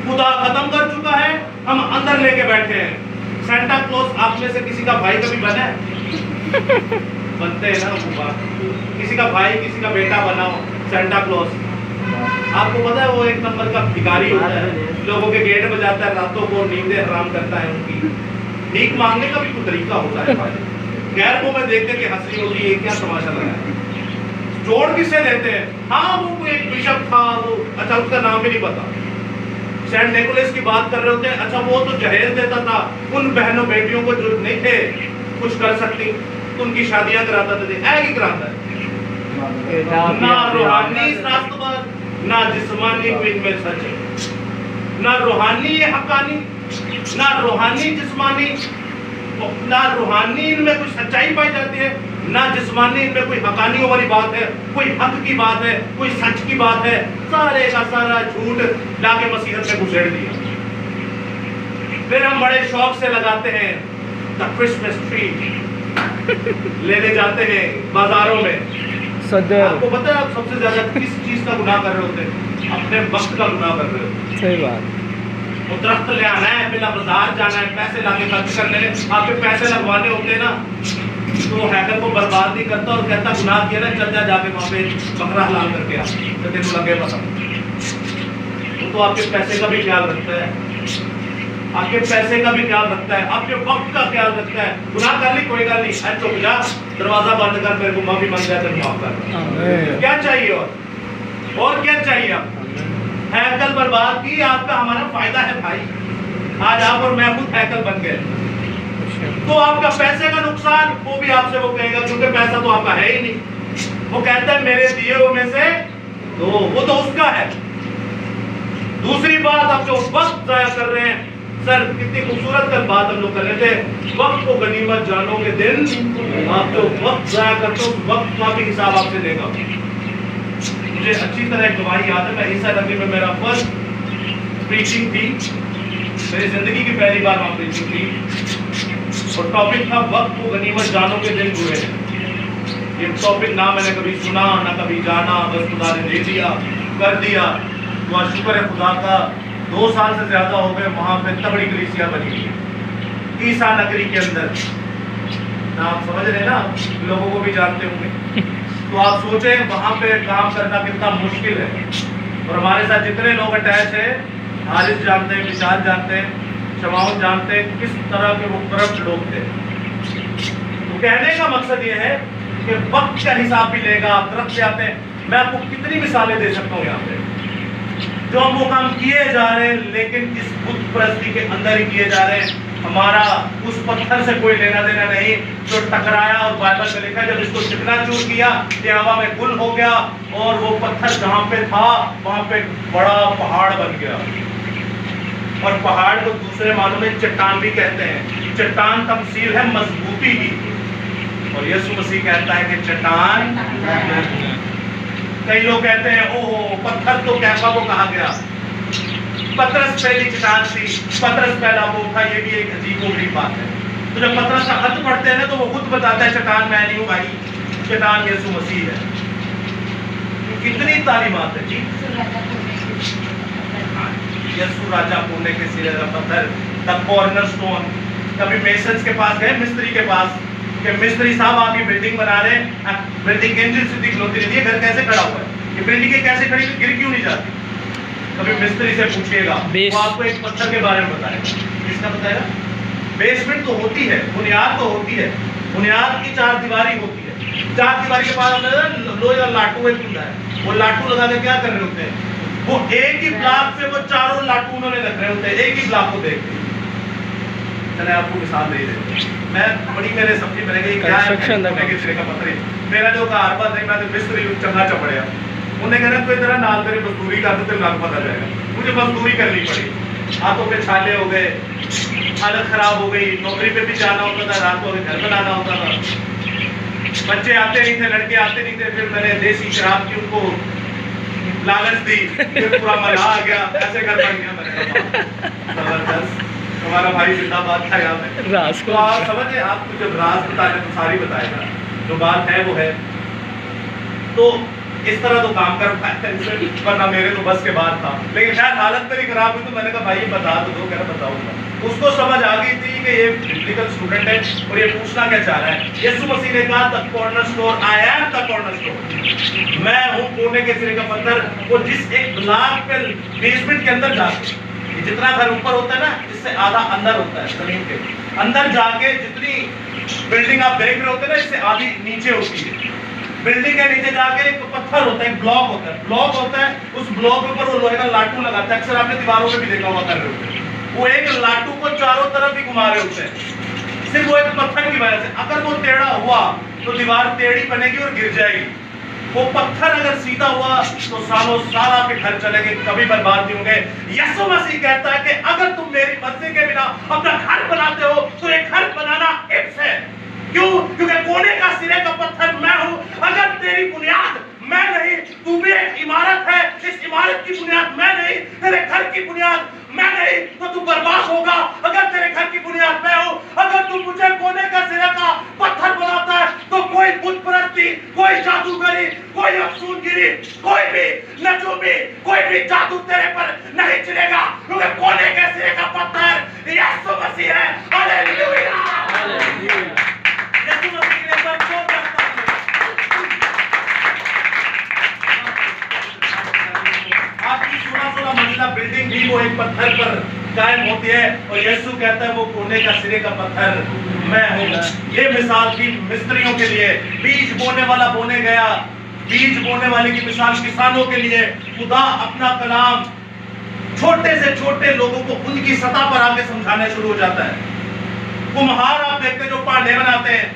خدا ختم کر چکا ہے, ہم اندر لے کے بیٹھے ہیں. سینٹا کلوز آپ میں سے کسی کا بھائی کبھی بنا ہے؟ بنتے ہیں نا وہ بات. کسی کا بھائی کسی کا بیٹا بنا ہو سینٹا کلوز. آپ کو پتا ہے وہ ایک نمبر کا بھکاری ہوتا ہے, لوگوں کے گیٹ پہ جاتا ہے, راتوں کو نیندیں حرام کرتا ہے ان کی. بھیک مانگنے کا بھی کوئی طریقہ ہوتا ہے بھائی. غیر کو میں دیکھتے کہ ہنسی ہوتی ہے کیا تماشا لگا ہے. جوڑ کس سے لیتے ہیں؟ ہاں وہ ایک بشپ تھا, وہ اچھا اس کا نام بھی نہیں پتا. سینٹ نیکولس کی بات کر رہے ہوتے ہیں, اچھا وہ تو جہیز دیتا تھا ان بہنوں بیٹیوں کو جو نہیں تھے کچھ کر سکتی, ان کی شادیاں کراتا تھے. ایک ہی کراتا ہے, نہ روحانی راستباز نہ جسمانی کوئی ان میں سچ ہے. نہ روحانی حقانی, نہ روحانی جسمانی, نہ روحانی ان میں کوئی سچائی پائی جاتی ہے, نہ جسمانی ان میں کوئی حقانیوں والی بات ہے, کوئی حق کی بات ہے, کوئی سچ کی بات ہے. سارے کا سارا جھوٹ لا کے مسیحت میں گھسیڑ دیا. پھر ہم بڑے شوق سے لگاتے ہیں دا کرسمس ٹری, لینے جاتے ہیں بازاروں میں. آپ کو پتا ہے آپ سب سے زیادہ کس چیز کا گناہ کر رہے ہوتے ہیں؟ اپنے وقت کا گناہ کر رہے ہوتے ہیں. صحیح بات. وہ درخت لے آنا ہے, پہلا بازار جانا ہے, پیسے لا کے خرچ کرنے ہیں. آپ کے پیسے لگوانے ہوتے ہیں نا تو ہیکر کو برباد نہیں کرتا اور کہتا گناہ کیا نا, چل جا کے وہاں پہ بکرا حلال کر کے آ, تو تیرے کو لگے پتا. وہ تو آپ کے پیسے کا بھی خیال رکھتا ہے, آپ کے پیسے کا بھی خیال رکھتا ہے, آپ کے وقت کا خیال رکھتا ہے. گناہ کر لی کوئی گل نہیں, چپ جا, دروازہ بند کر, میرے کو معافی مانگ جائے تو معاف کر. کیا چاہیے اور کیا چاہیے؟ آپ ہیکل برباد کی, آپ کا ہمارا فائدہ ہے بھائی. آج آپ اور میں خود ہیکل بن گئے تو آپ کا پیسے کا نقصان وہ بھی آپ سے وہ کہے گا کیونکہ پیسہ تو آپ کا ہے ہی نہیں. وہ کہتا ہے میرے دیے ہوئے میں سے دو، وہ تو اس کا ہے۔ دوسری بات، آپ جو وقت ضائع کر رہے ہیں، سر کتنی خوبصورت کل بات ہم لوگ کر رہے تھے، وقت کو غنیمت جانو کے دن، آپ جو وقت ضائع کرتے ہو وقت کا بھی حساب آپ سے دے گا۔ مجھے اچھی طرح ایک گواہی یاد ہے، میں عیسیٰ نگری میں میرا فرسٹ پریچنگ تھی، میری زندگی کی پہلی بار وہاں پریچنگ تھی، اور ٹاپک تھا وقت کو غنیمت جانو کے دن ہوئے ہیں۔ یہ ٹاپک نہ میں نے کبھی سنا نہ کبھی جانا، بس خدا نے دے دیا، کر دیا۔ تو شکر ہے خدا کا، 2 سال سے زیادہ ہو گئے وہاں پہ تگڑی کلیسیا بنی ہوئی عیسیٰ نگری کے اندر۔ آپ سمجھ رہے ہیں نا، لوگوں کو بھی جانتے ہوں گے، تو آپ سوچیں وہاں پہ کام کرنا کتنا مشکل ہے۔ اور ہمارے ساتھ جتنے لوگ اٹیچ ہیں، حارث جانتے ہیں، وشال جانتے ہیں، شماؤن جانتے ہیں کس طرح کے وہ کرپٹ لوگ تھے۔ تو کہنے کا مقصد یہ ہے کہ وقت کا حساب بھی لے گا۔ آپ طرف سے آتے ہیں، میں آپ کو کتنی مثالیں دے سکتا ہوں یہاں پہ، جو ہم وہ کام کیے جا رہے ہیں لیکن اس بت پرستی کے اندر ہی کیے جا رہے ہیں۔ ہمارا اس پتھر سے کوئی لینا دینا نہیں جو ٹکرایا، اور بائبل میں لکھا جب اس کو چکنا چور کیا کہ ہوا میں گل ہو گیا، اور وہ پتھر جہاں پہ تھا وہاں پہ بڑا پہاڑ بن گیا۔ اور پہاڑ کو دوسرے معنوں میں چٹان بھی کہتے ہیں۔ چٹان تمثیل ہے مضبوطی کی، اور یسوع مسیح کہتا ہے کہ چٹان، کئی لوگ کہتے ہیں اوہ پتھر تو کیفا کو کہا گیا، پترس پہلی چٹان تھی، پترس پہلا وہ تھا، یہ بھی ایک عجیب و غریب بات ہے۔ تو جب پترس کا خط پڑھتے ہیں نا تو وہ خود بتاتا ہے چٹان میں نہیں ہوں بھائی، چٹان یسوع مسیح ہے۔ کتنی تعلیمات ہے جی، یسوع راجا کونے کے سرے کا پتھر، دا کارنر سٹون۔ کبھی میسنز کے پاس گئے، مستری کے پاس، کہ مستری صاحب آپ یہ بلڈنگ بنا رہے ہیں، بلڈنگ انجن سے کھلوتی رہتی ہے، گھر کیسے کھڑا ہوا ہے، یہ بلڈنگ کیسے کھڑی ہوئی، گر کیوں نہیں جاتی؟ کبھی مستری سے پوچھیے گا، وہ آپ کو ایک پتھر کے بارے میں بتائے گا۔ کس کا بتائے گا؟ بیسمنٹ تو ہوتی ہے، بنیاد تو ہوتی ہے، بنیاد کی 4 دیواری ہوتی ہے، 4 دیواری کے بعد لوہے کا لاٹو ایک ہوتا ہے، وہ لاٹو لگا کے کیا کر رہے ہوتے ہیں، وہ ایک ہی بلاک پہ وہ چاروں لاٹو انہوں نے رکھ رہے ہوتے ہیں، ایک ہی بلاک کو دیکھ کے۔ چلے آپ کو مثال دے دیں، میں بڑی میرے سمجھی میں نے کہا کیا ہے، میرا جو کار بات نہیں، میں تو مستری چنگا چپڑیا، انہوں نے کہا کوئی طرح نال تیری مزدوری کر دے تو لگ پتہ جائے گا، مجھے مزدوری کرنی پڑی، ہاتھوں پہ چھالے ہو گئے، حالت خراب ہو گئی، نوکری پہ بھی جانا ہوتا تھا، رات کو گھر بنانا ہوتا تھا، بچے آتے نہیں تھے، لڑکے آتے نہیں تھے، پھر میں نے دیسی شراب کی ان کو لالچ دی، پھر پورا ملا آ گیا، ایسے گھر بن گیا۔ میں نے کہا زبردست، ہمارا بھائی زندہ باد تھا یہاں پہ۔ راز کو آپ سمجھے، آپ کو جب راز بتائے تو ساری بتائے گا، جو بات ہے وہ ہے۔ تو اس طرح تو کام کر پاتے ہیں، ورنہ میرے تو بس کے بعد تھا، لیکن خیر حالت میری خراب ہوئی تو میں نے کہا بھائی یہ بتا تو دو، کہہ رہا بتاؤں گا۔ اس کو سمجھ آ گئی تھی کہ یہ ببلیکل اسٹوڈنٹ ہے اور یہ پوچھنا کیا چاہ رہا ہے۔ یسوع مسیح نے کہا the cornerstone, I am the cornerstone، میں ہوں کونے کے سرے کا پتھر۔ وہ جس ایک بلاک پہ بیسمنٹ کے اندر جا کے، جتنا گھر اوپر ہوتا ہے نا اس سے آدھا اندر ہوتا ہے، زمین کے اندر جا کے جتنی بلڈنگ آپ دیکھ رہے ہوتے ہیں نا اس سے آدھی نیچے ہوتی ہے۔ بلڈنگ کے نیچے جا کے ایک پتھر ہوتا ہے، ایک بلاک ہوتا ہے، بلاک ہوتا ہے، اس بلاک کے اوپر وہ لوہے کا لاٹو لگاتا ہے، اکثر آپ نے دیواروں پہ بھی دیکھا ہوا کر رہے ہوتے ہیں، وہ ایک لاٹو کو چاروں طرف ہی گھما رہے ہوتے ہیں، صرف وہ ایک پتھر کی وجہ سے۔ اگر وہ ٹیڑھا ہوا تو دیوار ٹیڑھی بنے گی اور گر جائے گی، وہ پتھر اگر سیدھا ہوا تو سالوں سال آپ کے گھر چلے گئے، کبھی برباد نہیں ہوں گے۔ یسوع مسیح کہتا ہے کہ اگر تم میری مرضی کے بنا اپنا گھر بناتے ہو تو یہ گھر بنانا حفظ ہے۔ کیوں؟ کیونکہ کونے کا سرے کا پتھر میں ہوں، اگر تیری بنیاد میں نہیں، تو بھی ایک عمارت ہے، اس عمارت کی بنیاد میں نہیں، تیرے گھر کی بنیاد میں نہیں تو تو برباد ہوگا۔ اگر تیرے گھر کی بنیاد میں ہوں، اگر تو مجھے کونے کا سرے کا پتھر بناتا ہے تو کوئی بت پرستی، کوئی جادوگری، کوئی افسون گیری، کوئی بھی نجومی، کوئی بھی جادو تیرے پر نہیں چلے گا، کیونکہ کونے کے سرے کا پتھر یسوع مسیح ہے۔ ہاللیلویا، یسوع مسیح نے سب کو کرتا ہے۔ آپ کی 16 منزلہ بلڈنگ بھی وہ ایک پتھر پر قائم ہوتی ہے، اور یسوع کہتا ہے وہ کونے کا سرے کا پتھر میں ہوں۔ یہ مثال تھی مستریوں کے لیے، بیج بونے والا بونے گیا، بیج بونے والے کی مثال کسانوں کے لیے۔ خدا اپنا کلام چھوٹے سے چھوٹے لوگوں کو ان کی سطح پر آ کے سمجھانے شروع ہو جاتا ہے۔ کمہار آپ دیکھتے ہیں جو پانڈے بناتے ہیں،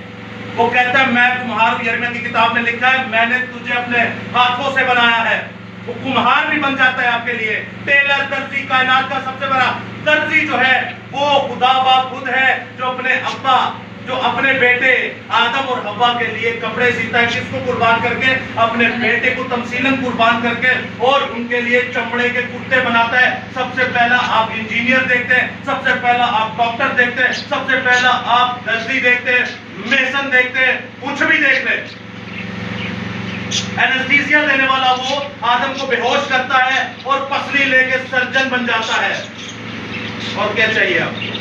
وہ کہتا ہے میں کمہار ہوں، یرمیہ کی کتاب میں لکھا ہے میں نے تجھے اپنے ہاتھوں سے بنایا ہے. وہ کمہار بھی بن جاتا ہے آپ کے لیے. ٹیلر درزی کائنات کا سب سے بڑا درزی جو ہے وہ خدا باپ خود ہے جو اپنے ابا جو اپنے بیٹے آدم اور حوا کے لیے کپڑے سیتا ہے. کس کو قربان کر کے؟ اپنے بیٹے کو تمثیلاً قربان کر کے، اور ان کے لیے چمڑے کے کرتے بناتا ہے. سب سے پہلا آپ انجینئر دیکھتے ہیں، سب سے پہلا آپ ڈاکٹر دیکھتے ہیں، سب سے پہلا آپ درزی دیکھتے ہیں، میسن دیکھتے ہیں، کچھ بھی دیکھ لیں. اینستھیزیا دینے والا وہ آدم کو بے ہوش کرتا ہے اور پسلی لے کے سرجن بن جاتا ہے. اور کیا چاہیے آپ کو؟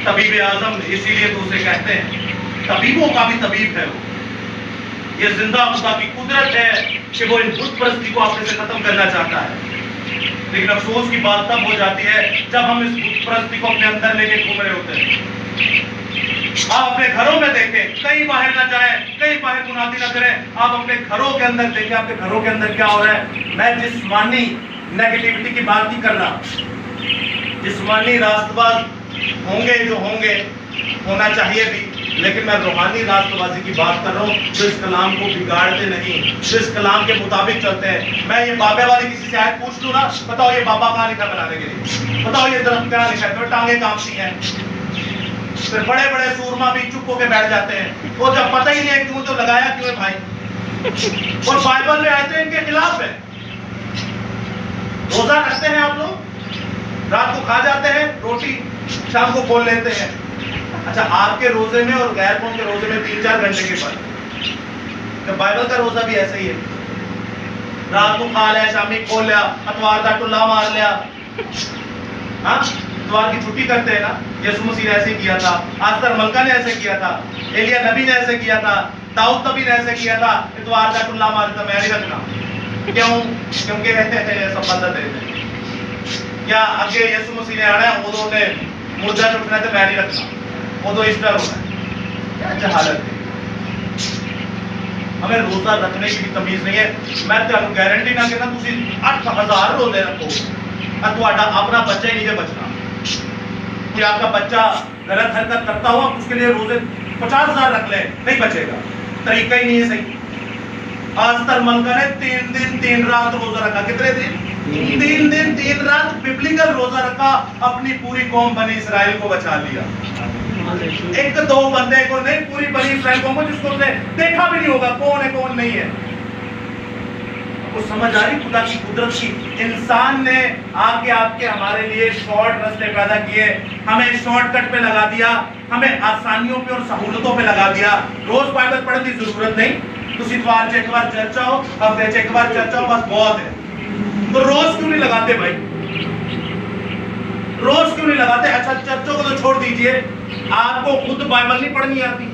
طبیب اعظم، اسی لیے تو اسے کہتے ہیں طبیبوں کا بھی طبیب ہے وہ. یہ زندہ خدا کی قدرت ہے کہ وہ ان بت پرستی کو اپنے سے ختم کرنا چاہتا ہے. لیکن افسوس کی بات تب ہو جاتی ہے جب ہم اس بت پرستی کو اپنے اندر لے کے گھوم رہے ہوتے ہیں. آپ اپنے گھروں میں دیکھیں، کہیں باہر نہ جائیں، کہیں باہر منادی نہ کریں، آپ اپنے گھروں کے اندر دیکھیں آپ کے گھروں کے اندر کیا ہو رہا ہے. میں جسمانی نیگیٹیوٹی کی بات نہیں کر رہا. جسمانی راست باز ہوں گے جو ہوں گے، ہونا چاہیے بھی، لیکن میں روحانی راست بازی کی بات کر رہا ہوں جو اس کلام کو بگاڑتے نہیں، جو اس کلام کے مطابق چلتے ہیں. میں یہ بابے والی کسی سے آیت پوچھ لوں نا، بتاؤ یہ بابا کہاں لکھا بنانے کے لیے؟ بتاؤ یہ درخت کہاں لکھا ہے؟ تو ٹانگیں کانپتی ہیں. پھر بڑے بڑے سورما بھی چپ ہو کے بیٹھ جاتے ہیں. وہ جب پتہ ہی نہیں ہے کیوں تو لگایا کیوں ہے بھائی. اور بائبل میں آیتیں ان کے خلاف ہے. روزہ رکھتے ہیں آپ لوگ، رات کو کھا جاتے ہیں روٹی، شام کو کھول لیتے ہیں. اچھا آپ کے روزے میں اور غیر قوم کے روزے میں 3-4 گھنٹے کے فرق. جب بائبل کا روزہ بھی ایسا ہی ہے، رات کو کھا لیا، شامی کھول لیا، اتوار کا ٹلا مار لیا. ہاں اتوار کی چھٹی کرتے ہیں نا. یسوع مسیح نے ایسے کیا تھا، آستر ملکہ نے ایسے کیا تھا، ایلیا نبی نے ایسے کیا تھا، داؤد نبی نے ایسے کیا تھا. اتوار کا ٹلا مار دیتا میں نہیں رکھنا. کیوں؟ کیونکہ سب بندت رہتے ہیں. کیا آگے یسوع مسیح نے آنا ہے وہ نے مردہ اٹھنا تو میں نہیں رکھنا، وہ تو اسٹر ہونا ہے. کیا جہالت ہے. ہمیں روزہ رکھنے کی بھی تمیز نہیں ہے. میں تمہیں گارنٹی نہ کہ تسی 8000 روزے رکھو تہاڈا اپنا بچہ ہی نہیں جے بچنا. کہ آپ کا بچہ غلط حرکت کرتا ہوا اس کے لیے روزے 50,000 رکھ لیں، نہیں بچے گا. طریقہ ہی نہیں ہے صحیح. آستر ملکہ نے 3 دن 3 رات روزہ رکھا. کتنے دن؟ 3 دن 3 رات ببلیکل روزہ رکھا. اپنی پوری قوم بنی اسرائیل کو بچا لیا. ایک دو بندے کو نہیں، پوری بنی اسرائیل قوم کو جس کو نے دیکھا بھی نہیں ہوگا کون ہے کون نہیں ہے. وہ سمجھ آ رہی خدا کی قدرت کی. انسان نے آگے آپ کے ہمارے لیے شارٹ راستے پیدا کیے، ہمیں شارٹ کٹ پہ لگا دیا، ہمیں آسانیوں پہ اور سہولتوں پہ لگا دیا. روز بائبل پڑھنے کی ضرورت نہیں. تسی اتوار سے ایک بار چرچ آؤ، ہفتے سے ایک بار چرچ آؤ، بس بہت ہے. تو روز کیوں نہیں لگاتے بھائی؟ روز کیوں نہیں لگاتے؟ اچھا چرچوں کو تو چھوڑ دیجئے، آپ کو خود بائبل نہیں پڑھنی آتی.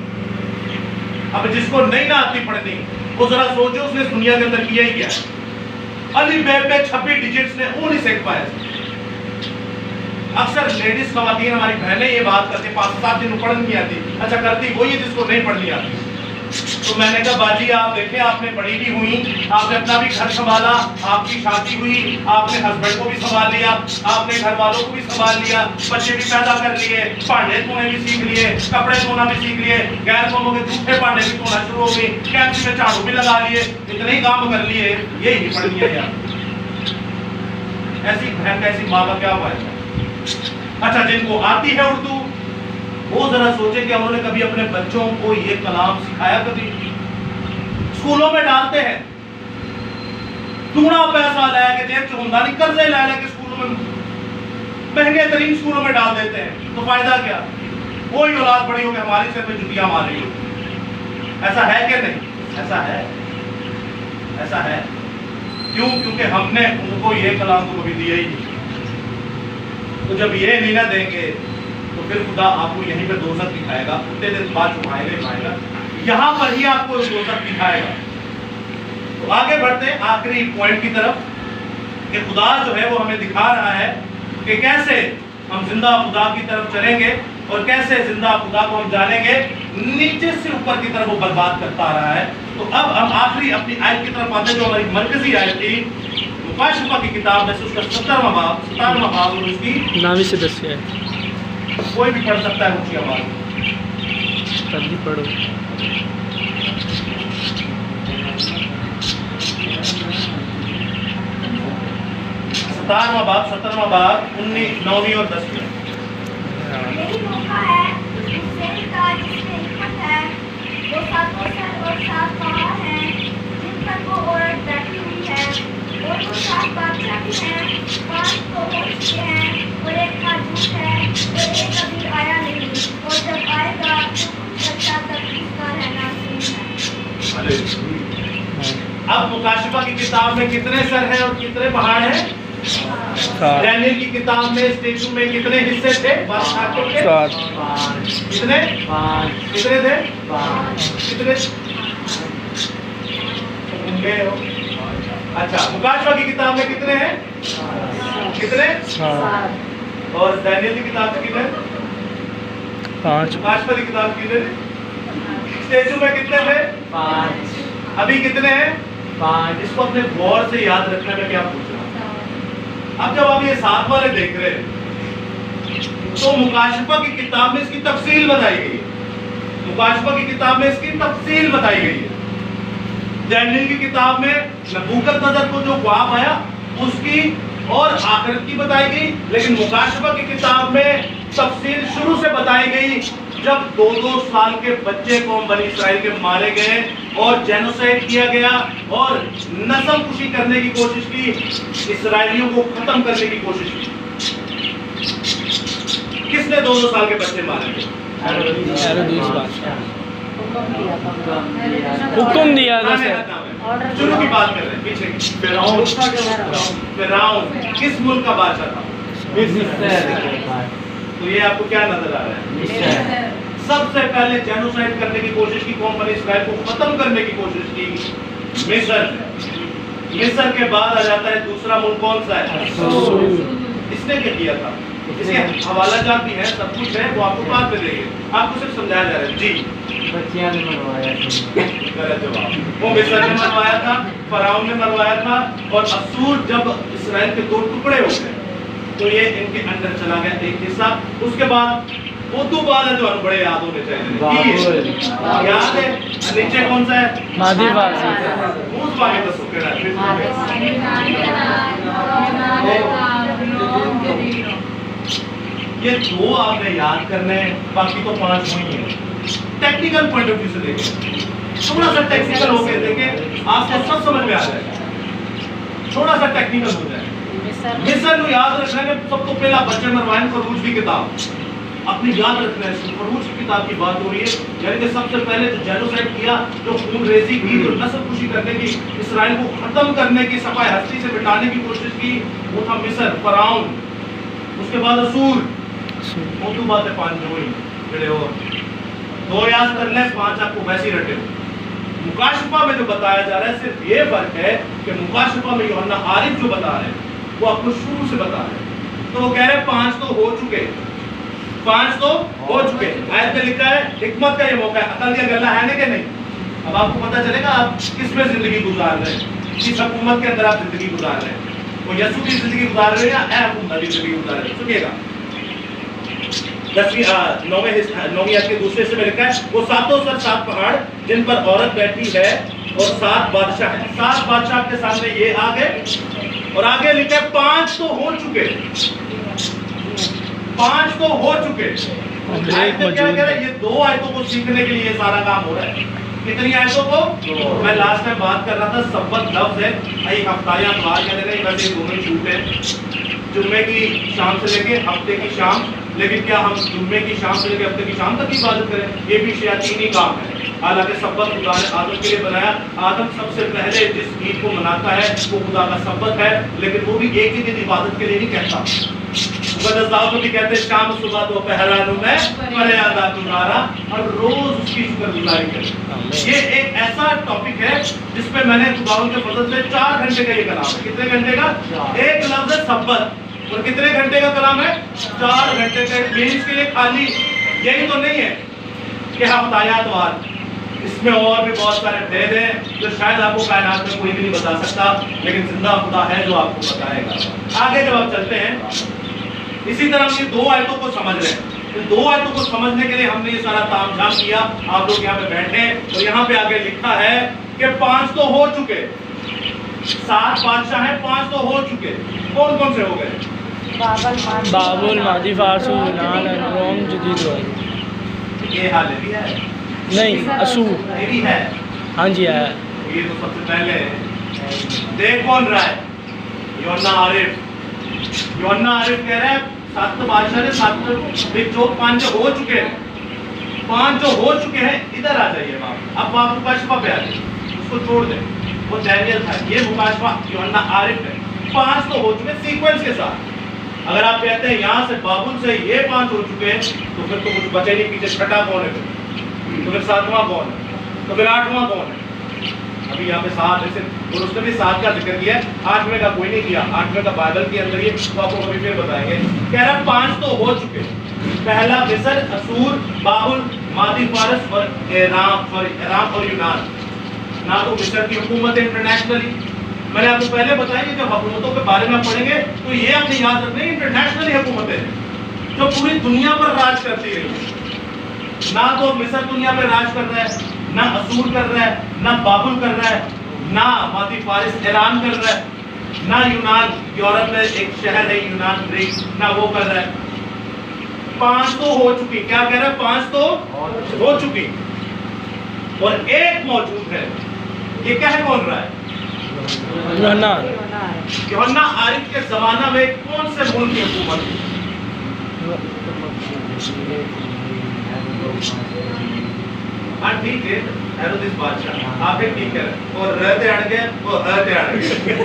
اب جس کو نہیں نہ آتی پڑھنی وہ ذرا سوچو اس نے دنیا کے اندر کیا ہی کیا. علی بیب پہ 26 ڈیجٹس نے وہ نہیں سیکھ پائے. اکثر لیڈیز خواتین ہماری بہنیں یہ بات کرتے 5-7 دن پڑھنی نہیں آتی. اچھا کرتی وہی ہے جس کو نہیں پڑھنی آتی. تو میں نے کہا باجی آپ دیکھیں آپ نے پڑھی بھی ہوئی، آپ نے اپنا بھی گھر سنبھالا، آپ کی شادی ہوئی، آپ نے ہسبینڈ کو بھی سنبھال لیا، آپ نے گھر والوں کو بھی سنبھال لیا، بچے بھی پیدا کر لیے، بھانڈے دھونے بھی سیکھ لیے، کپڑے دھونا بھی سیکھ لیے، غیر قوموں کے جھوٹے بھانڈے بھی دھونا شروع ہو گئی، کیمپ میں جھاڑو بھی لگا لیے، اتنے ہی کام کر لیے. یہی پڑھنی ہے یار. ایسی بہن کا ایسی ماں کا کیا فائدہ. اچھا جن کو آتی ہے اردو وہ ذرا سوچے کہ انہوں نے کبھی اپنے بچوں کو یہ کلام سکھایا؟ کبھی اسکولوں میں ڈالتے ہیں ٹونا پیسہ لے کے جیب سے ہوندا نہیں قرضے لے کے اسکولوں میں مہنگے ترین اسکولوں میں ڈال دیتے ہیں. تو فائدہ کیا؟ وہی اولاد بڑی ہو کے ہماری سر پہ جتیاں مار رہی ہو. ایسا ہے کہ نہیں؟ ایسا ہے. ایسا ہے. کیوں؟ کیونکہ ہم نے ان کو یہ کلام تو کبھی دیا ہی نہیں. تو جب یہ نہیں نہ دیں گے تو پھر خدا آپ کو یہیں پہ دوزخ دکھائے گا. اتنے دن بعد چھپائے گا یہاں پر ہی آپ کو دوزخ دکھائے گا. تو آگے بڑھتے ہیں آخری پوائنٹ کی طرف کہ خدا جو ہے وہ ہمیں دکھا رہا ہے کہ کیسے ہم زندہ خدا کی طرف چلیں گے اور کیسے زندہ خدا کو ہم جانیں گے. نیچے سے اوپر کی طرف وہ برباد کرتا آ رہا ہے. تو اب ہم آخری اپنی آیت کی طرف آتے ہیں جو ہماری مرکزی آیت تھی مکاشفہ کی کتاب میں سے اس کا 17واں باب اور اس کی 9 سے 10 ہے. کوئی بھی پڑھ سکتا ہے اونچی آواز. جلدی پڑھو. 17واں باب 17واں باب 9ویں اور 10ویں. یہی موقع ہے اس شہر کا جس میں حکمت ہے. وہ ساتوں سر اور 7 پہاڑ ہیں جن پر وہ عورت بیٹھی ہوئی ہے. اور وہ 7 بادشاہ بھی ہیں. 5 تو ہو چکے ہیں اور ایک کا جھوٹ ہے اور ایک ابھی آیا نہیں. اور جب آئے گا تو کچھ رچا تک اس کا رہنا نہیں ہے. اب مکاشفہ کی کتاب میں کتنے سر ہیں اور کتنے پہاڑ ہیں؟ 7. دانیل کی کتاب میں اسٹیچو میں کتنے حصے تھے بادشاہوں کے؟ 7. کتنے؟ 5. کتنے تھے؟ 5. کتنے؟ گئے ہو؟ اچھا مکاشفہ کی کتاب میں کتنے ہیں؟ کتنے؟ 7. اور دانیل کی کتاب میں کتنے؟ 5. مکاشفہ کی کتاب کتنے تھے؟ اسٹیچو میں کتنے تھے؟ 5. ابھی کتنے ہیں؟ 5. اس کو اپنے غور سے یاد رکھنا میں کیا پوچھ رہا ہوں. اب جب آپ یہ 7 والے دیکھ رہے ہیں تو مکاشفہ کی کتاب میں اس کی تفصیل بتائی گئی ہے. مکاشفہ کی کتاب میں اس کی تفصیل بتائی گئی ہے. دانیل کی کتاب میں نبوکدنضر کو جو خواب آیا اس کی اور آخرت کی بتائی گئی. لیکن مکاشفہ کی کتاب میں تفصیل شروع سے بتائی گئی جب 2 سال کے بچے قوم بنی اسرائیل کے مارے گئے اور جینوسائیڈ کیا گیا اور نسل کشی کرنے کی کوشش کی, اسرائیلیوں کو ختم کرنے کی کوشش کی. کس نے 2 سال کے بچے مارے گئے؟ حکم دیا تھا سر. شروع کی بات کر رہے ہیں پیچھے کی. فرعون کس ملک کا بادشاہ تھا؟ تو یہ آپ کو کیا نظر آ رہا ہے؟ سب سے پہلے جینوسائیڈ کرنے کی کوشش کی, قوم بنی اسرائیل کو ختم کرنے کی کوشش کی مصر. مصر کے بعد آ جاتا ہے دوسرا ملک کون سا ہے؟ اس نے کیا کیا تھا؟ اس کے حوالہ جات بھی ہیں, سب کچھ ہے, وہ آپ کو بات میں دیں گے. آپ کو صرف سمجھایا جا رہا ہے. جی بچیاں نے مروایا تھا. غلط جواب. وہ مصر نے مروایا تھا, فرعون نے مروایا تھا. اور اسور جب اسرائیل کے 2 ٹکڑے ہو گئے تو یہ ان کے اندر چلا گیا ایک حصہ. اس کے بعد وہ 2 بال ہے جو بڑے یاد ہونے چاہیے. یاد ہے نیچے کون سا ہے؟ مادی بازی. اس باقی تو سکے رہا یہ 2 آپ نے یاد کرنے ہیں, باقی تو 5 ہوئی ہیں. ٹیکنیکل پوائنٹ آف ویو سے دیکھیں, تھوڑا سا ٹیکنیکل ہو کے دیکھیں, آپ کو سب سمجھ میں آ جائے گا. تھوڑا سا ٹیکنیکل ہو جائے. مصر کو یاد رکھنا ہے سب کو پہلا بچے مروائیں فروج کی کتاب اپنی یاد رکھنا ہے. فروج کی کتاب کی بات ہو رہی ہے, یعنی کہ سب سے پہلے جو جینوسائیڈ کیا, جو خون ریزی کی, جو نسل کشی کرنے کی, اسرائیل کو ختم کرنے کی, صفحہ ہستی سے مٹانے کی کوشش کی, وہ تھا مصر, فرعون. اس کے بعد اسور. وہ 2 باتیں 5 ہوئی جڑے ہو 2 یاد کر لیں, 5 آپ کو ویسے ہی رٹے ہو. مکاشفہ میں جو بتایا جا رہا ہے صرف یہ فرق ہے کہ مکاشفہ میں یوحنا عارف جو بتا رہے ہیں وہ آپ کو شروع سے بتا رہے ہیں. تو وہ کہہ رہے ہیں 5 تو ہو چکے, 5 تو ہو چکے. آیت میں لکھا ہے حکمت کا یہ موقع ہے, عقل کا گلہ ہے نا کہ نہیں. اب آپ کو پتہ چلے گا آپ کس میں زندگی گزار رہے ہیں, کس حکومت کے اندر آپ زندگی گزار رہے ہیں. وہ یسوع کی زندگی گزار رہے ہیں یا اے حکومت کی زندگی گزار رہے ہیں. سنیے گا 9ویں آیت کے دوسرے سے میں لکھا ہے وہ 7 سر 7 پہاڑ جن پر عورت بیٹھی ہے اور 7 بادشاہ ہیں. 7 بادشاہ کے سامنے یہ آگے, اور آگے لکھا ہے 5 تو ہو چکے, 5 تو ہو چکے. آیت میں کیا کہہ رہا ہے, یہ 2 آیتوں کو سیکھنے کے لیے یہ سارا کام ہو رہا ہے. کتنی آیتوں کو؟ میں لاسٹ میں بات کر رہا تھا سبت لفظ ہے, ایک ہفتہ یا اتوار کہتے ہیں, ویسے دونوں چھوٹ ہے. جمعے کی شام سے لے کے ہفتے کی شام, لیکن کیا ہم جمعے کی شام سے لے کے ہفتے کی شام تک عبادت کریں؟ یہ بھی شیاطینی کام ہے. حالانکہ سبت خدا نے آدم کے لیے بنایا. آدم سب سے پہلے جس عید کو مناتا ہے وہ خدا کا سبت ہے, لیکن وہ بھی ایک ہی دن عبادت کے لیے نہیں کہتا. مقدس داؤد بھی کہتے ہیں شام صبح دوپہر میں فریادہ گزارا, اور روز اس کی شکر گزاری کرے. یہ ایک ایسا ٹاپک ہے جس پہ میں نے خداوند کے فضل سے 4 گھنٹے کا یہ کلام ہے. کتنے گھنٹے کا؟ ایک لفظ ہے سبت, اور کتنے گھنٹے کا کلام ہے؟ 4 گھنٹے کا. مینس کے لیے خالی یہی تو نہیں ہے کہ ہفتہ یا اتوار, اس میں اور بھی بہت سارے بھید ہیں جو شاید آپ کو کائنات میں کوئی بھی نہیں بتا سکتا, لیکن زندہ خدا ہے جو آپ کو بتائے گا. آگے جب آپ چلتے ہیں اسی طرح ہم یہ 2 آیتوں کو سمجھ رہے ہیں. دو آیتوں کو سمجھنے کے لیے ہم نے یہ سارا تام جھام کیا. آپ لوگ یہاں پہ بیٹھے اور یہاں پہ آگے لکھا ہے کہ 5 تو ہو چکے, 7 بادشاہ ہیں, 5 تو ہو چکے. کون کون سے ہو گئے؟ بابل, مادی فارس, یونان, روم, جدید روم. یہ حال بھی ہے نہیں, اسور. یہ بھی ہے. ہاں جی ہے. یہ تو سب سے پہلے دیکھ کون رہا ہے؟ یوحنا عارف. یوحنا عارف کہہ رہا ہے 7 بادشاہ نے 7 جو 5 ہو چکے ہیں, 5 جو ہو چکے ہیں ادھر آ جائیے باپ. اب آپ مکاشفہ پہ آ جائیے, اس کو چھوڑ دیں, وہ دانیل تھا, یہ مکاشفہ یوحنا عارف ہے. 5 تو ہو چکے سیکوینس کے ساتھ. اگر آپ کہتے ہیں یہاں سے بابل سے یہ 5 ہو چکے ہیں تو پھر تو کچھ بچے نہیں, پیچھے 6واں کون ہے, تو پھر 7واں کون ہے, تو پھر 8واں کون ہے. ابھی یہاں پہ 7 ایسے, اور اس نے بھی 7 کا ذکر کیا ہے, 8ویں کا کوئی نہیں کیا. 8ویں کا بائبل کے اندر یہ تو آپ کو کبھی پھر بتائیں گے. کہہ رہا ہے 5 تو ہو چکے. پہلا مصر, اسور, بابل, مادی فارس اور ایرام اور یونان. نہ تو مصر کی حکومت ہے انٹرنیشنلی, میں نے آپ کو پہلے بتایا کہ جب حکومتوں کے بارے میں پڑھیں گے تو یہ اپنی یاد رکھیں انٹرنیشنلی حکومتیں جو پوری دنیا پر راج کرتی رہی. نہ تو مصر دنیا پہ راج کر رہا ہے, نہ اسور کر رہا ہے, نہ بابل کر رہا ہے, نہ مادی فارس ایران کر رہا ہے, نہ یونان یورپ میں ایک شہر ہے یونان گریک, نہ وہ کر رہا ہے. 5 تو ہو چکی. کیا کہہ رہا ہے؟ 5 تو ہو چکی اور ایک موجود ہے. یہ کہہ کون رہا ہے؟ یوحنا. یوحنا عارف کے زمانہ میں کون سے ملک کی حکومت تھی؟ ہاں ٹھیک ہے, ہیرودیس بادشاہ. آپ ایک ٹھیک کہہ رہے ہیں, اور رہتے اڑ گئے, وہ رہتے اڑ گئے,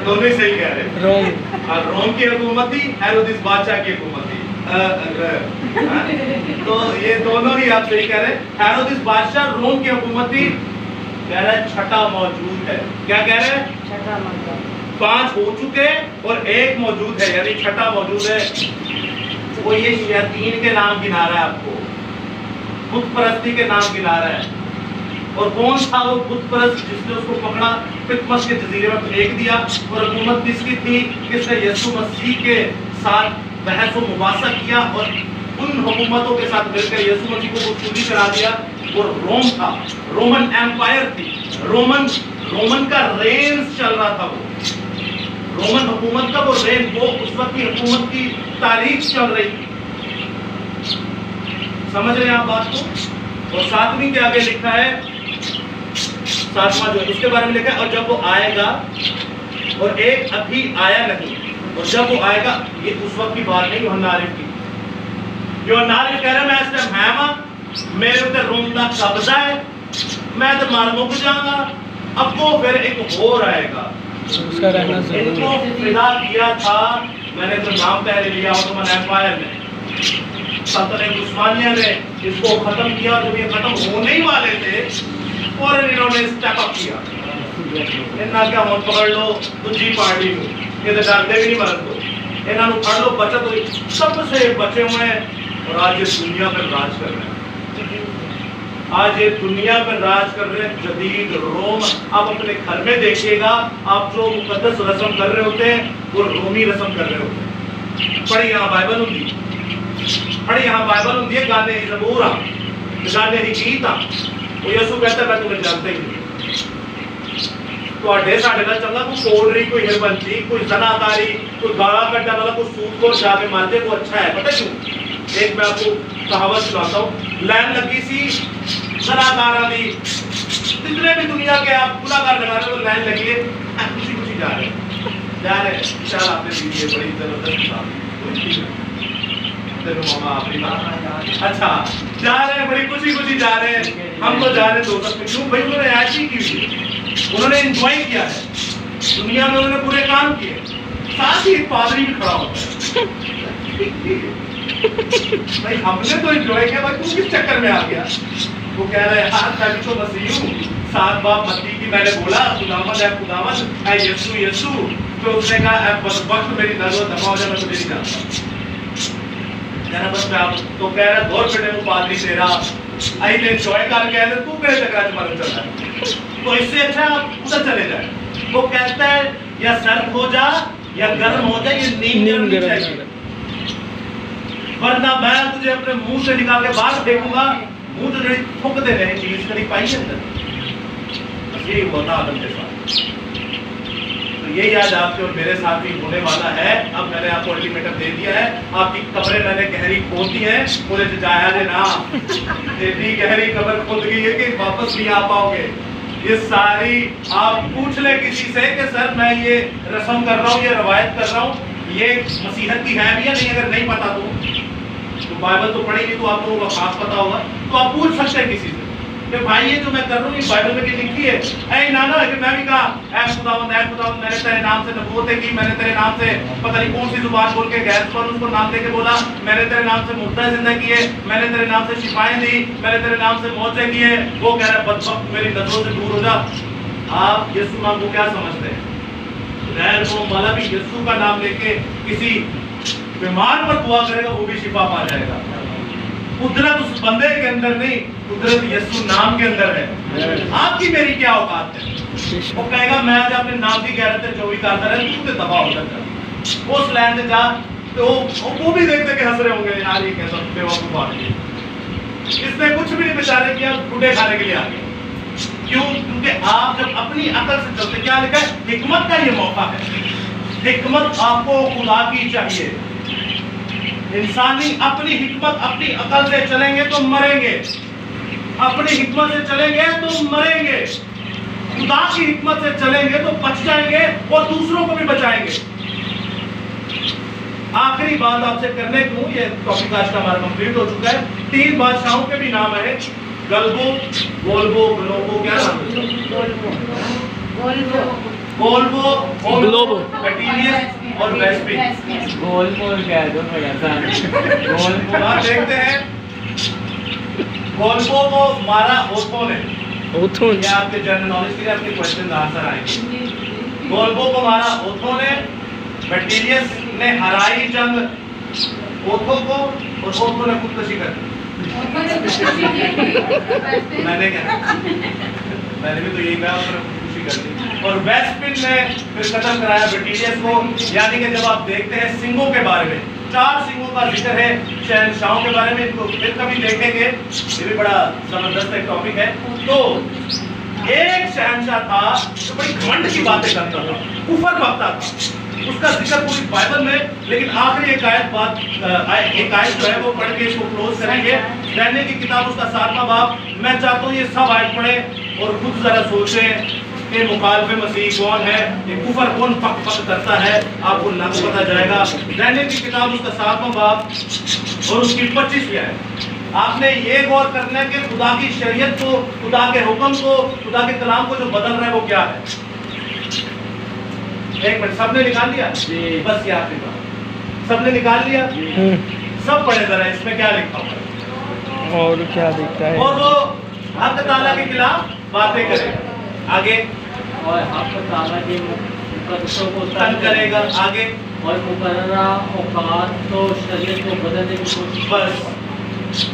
دونوں ہی صحیح کہہ رہے ہیں. روم. اور روم کی حکومت تھی, ہیرودیس بادشاہ کی حکومت تھی. تو یہ دونوں ہی آپ صحیح کہہ رہے ہیں. ہیرودیس بادشاہ روم کی حکومت تھی. کہہ رہا ہے 6واں موجود ہے. کیا کہہ رہے ہیں؟ 5 ہو چکے اور ایک موجود ہے, یعنی 6واں موجود ہے. وہ یہ شیاطین کے نام گنا رہا ہے, آپ کو بت پرستی کے نام گنا رہا ہے. اور کون تھا وہ بت پرست جس نے اس کو پکڑا, پتمس کے جزیرے میں پھینک دیا, اور حکومت کس کی تھی؟ کس نے یسوع مسیح کے ساتھ بحث و مباحثہ کیا اور ان حکومتوں کے ساتھ مل کر یسوع مسیح کو خودی کرا دیا. اور روم تھا, رومن ایمپائر تھی, رومن کا رینز چل رہا تھا. وہ رومن حکومت کا وہ رین, وہ اس وقت کی حکومت کی تاریخ چل رہی تھی. سمجھ رہے ہیں آپ بات کو؟ اور 7ویں کے آگے لکھا ہے, 7واں جو اس کے بارے میں لکھا ہے, اور جب وہ آئے گا, اور ایک ابھی آیا نہیں, اور جب وہ آئے گا, یہ اس وقت کی بات نہیں یوحنا عارف کی. یوحنا عارف کہہ رہا ہے میں اس ٹائم ہے, میرے اوپر روم کا قبضہ ہے, میں تو مار مک جاؤں گا. اب وہ پھر ایک اور آئے گا, اس کا رہنا ان کو فدا کیا تھا. میں نے تو نام پہلے لیا عثمان ایمپائر نے, سلطنت عثمانیہ نے اس کو ختم کیا. جب یہ ختم ہونے ہی والے تھے اور انہوں نے اسٹیپ اپ کیا. انہاں کیا ہون پکڑ لو دوسری پارٹی کو, یہ تو ڈرتے بھی نہیں مرد کو, انہاں نو پکڑ لو, بچت ہوئی, سب سے بچے ہوئے ہیں. اور آج یہ دنیا پر راج کر رہے ہیں, آج یہ دنیا پر راج کر رہے ہیں جدید روم. آپ اپنے گھر میں دیکھیے گا, آپ جو مقدس رسم کر رہے ہوتے ہیں وہ رومی رسم کر رہے ہوتے ہیں. پڑھی یہاں بائبل ہوں گی, پڑھی یہاں بائبل ہوں گی, گانے ہی زبور آ, گانے ہی گیت آ. وہ یسوع کہتا ہے میں تمہیں جانتا ہی نہیں. تو اڈے ساڑھے کا چنگا کوئی کوڑری, کوئی ہربنچی, کوئی زناکاری, کوئی گالا کٹا والا, کوئی سود کو جا کے مارتے, وہ اچھا ہے. پتہ کیوں؟ ایک میں آپ کو کہاوت سناتا ہوں. لائن لگی سی زناکارہ دی, جتنے بھی دنیا کے آپ گناہگار لگا رہے ہو, لائن لگی ہے, خوشی خوشی جا رہے ہیں. شاید آپ نے دیکھی ہے, بڑی زبردست کتاب. اچھا جا رہے ہیں, بڑی خوشی خوشی جا رہے ہیں. ہم تو جا رہے ہیں دوست میں. کیوں بھائی؟ انہوں نے ایسی کی ہوئی, انہوں نے انجوائے کیا ہے دنیا میں, انہوں نے برے کام کیے. ساتھ ہی ایک پادری بھی کھڑا ہوتا ہے. بھائی ہم نے تو انجوائے کیا, بھائی تو کس چکر میں آ گیا؟ وہ کہہ رہے ہیں ہاں میں بھی تو مسیح ہوں, 7 باب متی کی میں نے بولا خداوند ہے خداوند, اے یسوع یسوع. تو اس نے کہا اے بس وقت میری نظر دفاع ہو جائے, میں تجھے نہیں جانتا. کہہ رہا بس میں آپ, تو کہہ رہا دور پہ وہ پادری تیرا آئی نے انجوائے کر کے, تو میرے چکر میں معلوم چل رہا ہے. تو اس سے اچھا آپ ادھر چلے جائیں. وہ کہتا ہے یا سرد ہو جا یا گرم ہو جائے, یہ نیم گرم نہیں چاہیے. ورنہ میں تجھے اپنے منہ سے نکال کے باہر پھینکوں گا. منہ تو جڑی تھوک دے رہے چیز کری پائی ہے اندر. بس یہی ہوتا آدم کے ساتھ. تو یہی آج آپ کے اور میرے ساتھ بھی ہونے والا ہے. اب میں نے آپ کو الٹیمیٹم دے دیا ہے. آپ کی قبریں میں نے گہری کھود دی ہیں. پورے سے جایا دے نا اتنی گہری قبر کھود گئی ہے کہ واپس نہیں آ پاؤ گے. یہ ساری آپ پوچھ لیں کسی سے کہ سر میں یہ رسم کر رہا ہوں, یہ روایت کر رہا ہوں, یہ مسیحت کی ہے بھی یا نہیں. اگر نہیں پتا تو بائبل تو پڑھی نہیں تو آپ لوگوں کا خاص پتا ہوگا. تو آپ پوچھ سکتے ہیں کسی سے کہ بھائی یہ جو میں کر رہا ہوں یہ بائبل میں کی لکھی ہے. اے نانا کہ میں بھی کہا اے خداوند میں نے تیرے نام سے نبوتیں کی, میں نے تیرے نام سے پتہ نہیں کون سی زبان بول کے غیر زبان اس کو نام دے کے بولا, میں نے تیرے نام سے مردہ زندہ کیے, میں نے تیرے نام سے شفائیں دی, میں نے تیرے نام سے معجزے کیے. وہ کہہ رہا ہے بدبخت میری نظروں سے دور ہو جا. آپ یسوع نام کو کیا سمجھتے ہیں؟ غیر قوم والا بھی یسوع کا نام لے کے کسی بیمار پر دعا کرے گا وہ بھی شفا پا جائے گا. قدرت اس بندے کے اندر نہیں, قدرت یسوع نام کے اندر ہے. آپ کی میری کیا اوقات ہے؟ وہ کہے گا میں آج اپنے نام کی غیرت سے جو بھی کرتا رہے تو دبا ہو جاتا. اس لائن سے جا تو وہ بھی دیکھتے کہ ہنس رہے ہوں گے یار یہ کیسا بیوقوف آدمی, اس نے کچھ بھی نہیں بیچارے کیا, ٹوٹے کھانے کے لیے آ گئے. کیوں؟ کیونکہ آپ جب اپنی عقل سے چلتے, کیا لکھا ہے حکمت کا یہ موقع ہے. حکمت آپ کو خدا کی چاہیے. انسانی اپنی حکمت اپنی عقل سے چلیں گے تو مریں گے, اپنی حکمت سے چلیں گے تو مریں گے. خدا کی حکمت سے چلیں گے تو بچ جائیں گے اور دوسروں کو بھی بچائیں گے. آخری بات آپ سے کرنے کو, یہ ٹاپک آج کا ہمارا کمپلیٹ ہو چکا ہے. 3 بادشاہوں کے بھی نام ہے, گلبو, گولبو, گلوبو, کیا نام ہے؟ گلوبو, بیٹیلیس اور ویسپین. گول مول کہہ دو میرا ساتھ. گول مول آپ دیکھتے ہیں گولبو کو مارا اوتھو نے. اوتھون, یہ آپ کے جنرل نالج کے لیے آپ کے کوشچن آنسر آئیں گے. گولبو کو مارا اوتھو نے, بیٹیلیس نے ہرائی جنگ اوتھو کو اور اوتھو نے خودکشی کر دی. میں نے کہا میں نے بھی تو یہی کہا, اس نے خودکشی کر دی. اور ویسپن نے پھر قتل کرایا بیٹیلیس کو. یعنی کہ جب آپ دیکھتے ہیں سنگھوں کے بارے میں, 4 سنگھوں کا ذکر ہے شہنشاہوں کے بارے میں, ان کو پھر کبھی دیکھیں گے, یہ بھی بڑا زبردست ایک ٹاپک ہے. تو ایک شہنشاہ تھا جو بڑی گھمنڈ کی باتیں کرتا تھا, کفر بکتا تھا, اس کا ذکر پوری بائبل میں. لیکن آخری ایک آیت جو ہے وہ پڑھ کے اس کو کلوز کریں گے. دانیل کی کتاب اس کا 7واں باب. میں چاہتا ہوں یہ سب آیت پڑھیں اور خود ذرا سوچیں کہ مخالف مسیح کون ہے, یہ کفر کون پک پک کرتا ہے, آپ کو لگ پتہ جائے گا. دانیل کی کتاب اس کا 7واں باب اور اس کی 25ویں آیت. آپ نے یہ غور کرنا ہے کہ خدا کی شریعت کو, خدا کے حکم کو, خدا کے کلام کو جو بدل رہا ہے وہ کیا ہے. ایک منٹ, سب نے نکال لیا؟ بس یہ آخری بات, سب نے نکال لیا؟ سب پڑھے ذرا اس میں کیا لکھا ہوا ہے. اور کیا دکھتا ہے؟ اور وہ حق تعالیٰ کے خلاف باتیں کرے گا. آگے اور حق تعالیٰ کے مقدسوں کو تنگ کرے گا. آگے اور مقررہ اوقات تو شریعت کو بدلنے کی کوشش. بس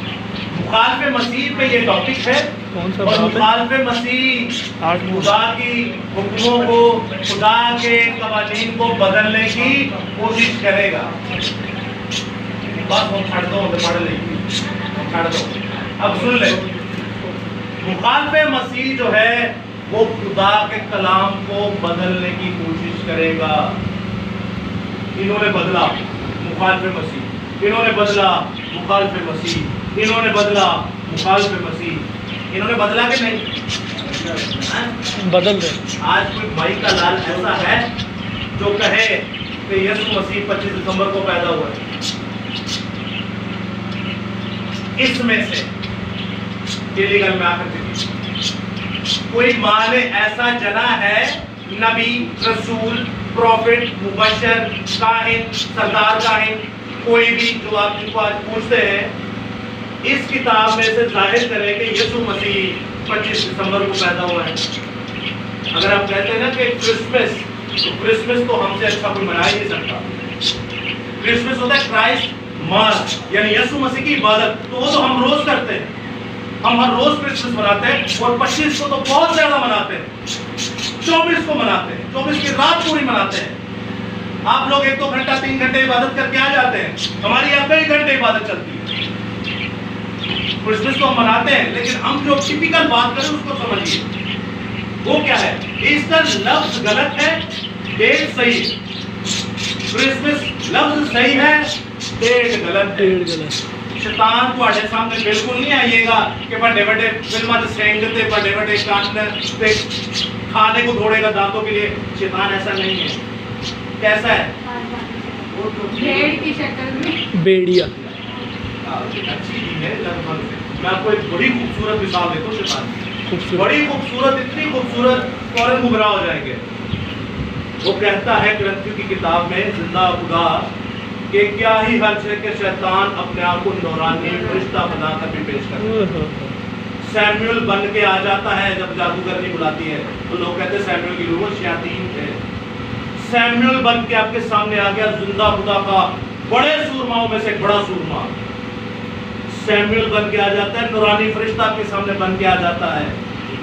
مخالف مسیح پہ یہ ٹاپک ہے. کون سا اور باب ہے؟ مخالف مسیح خدا کی حکموں کو, خدا کے قوانین کو بدلنے کی کوشش کرے گا. بس وہ چھڑ دو, پڑھ لیں, چھڑ دو. اب سن لیں, مخالف مسیح جو ہے وہ خدا کے کلام کو بدلنے کی کوشش کرے گا. انہوں نے بدلا مخالف مسیح, انہوں نے بدلا مخالف مسیح, انہوں نے بدلا مخالف مسیح. انہوں نے بدلا کہ نہیں؟ بدل دے. آج کوئی بھائی کا لال ایسا ہے جو کہے کہ یسوع مسیح 25 دسمبر کو پیدا ہوا ہے. اس میں سے ڈیلیگل میں آ کر کوئی ماں نے ایسا جنا ہے, نبی, رسول, پروفٹ, مبشر, کاہن, سردار کاہن, کوئی بھی جو آپ جن کو آج پوچھتے ہیں, اس کتاب میں سے ظاہر کرے کہ یسوع مسیح 25 دسمبر کو پیدا ہوا ہے. اگر آپ کہتے ہیں نا کہ کرسمس, تو کرسمس تو ہم سے اچھا کوئی منا ہی نہیں سکتا. کرسمس ہوتا ہے کرائسٹ ماس, یعنی یسوع مسیح کی عبادت. تو وہ تو ہم روز کرتے ہیں, ہم ہر روز کرسمس مناتے ہیں. اور 25 کو تو بہت زیادہ مناتے ہیں, 24 کو مناتے ہیں, 24 کی رات پوری مناتے ہیں. آپ لوگ 1-2 گھنٹہ 3 گھنٹے عبادت کر کے آ جاتے ہیں، ہماری یہاں کئی گھنٹے عبادت چلتی ہے۔ کرسمس تو ہم مناتے ہیں، لیکن ہم جو ٹپیکل بات کریں اس کو سمجھیے، وہ کیا ہے؟ ایسٹر لفظ غلط ہے، ڈیٹ صحیح ہے۔ کرسمس لفظ صحیح ہے، ڈیٹ غلط ہے۔ شیطان تواڈے سامنے بالکل نہیں آئیے گا کہ بڑے بڑے فلموں سے سینگتے بڑے بڑے کانٹنے کھانے کو دھوڑے گا دانتوں کے لیے۔ شیطان ایسا نہیں ہے۔ کیسا ہے؟ بھیڑ کی شکل میں بیڑیا اچھی چیز ہے لگ بھگ۔ میں آپ کو ایک بڑی خوبصورت مثال دیتا ہوں شیطان کی، بڑی خوبصورت، اتنی خوبصورت فوراً گمراہ ہو جائیں گے۔ وہ کہتا ہے کرنتھیوں کی کتاب میں زندہ خدا کہ کیا ہی حرج ہے کہ شیطان اپنے آپ کو نورانی فرشتہ بنا کر بھی پیش کرتا ہے۔ سیموئل بن کے آ جاتا ہے جب جادوگرنی بلاتی ہے تو لوگ کہتے ہیں سیموئل کی روح شیاطین ہے۔ سیموئل بن کے آپ کے سامنے آ گیا زندہ خدا کا بڑے سورماؤں میں سے ایک بڑا سورما۔ سیموئل بن کے آ جاتا ہے، نورانی فرشتہ آپ کے سامنے بن کے آ جاتا ہے۔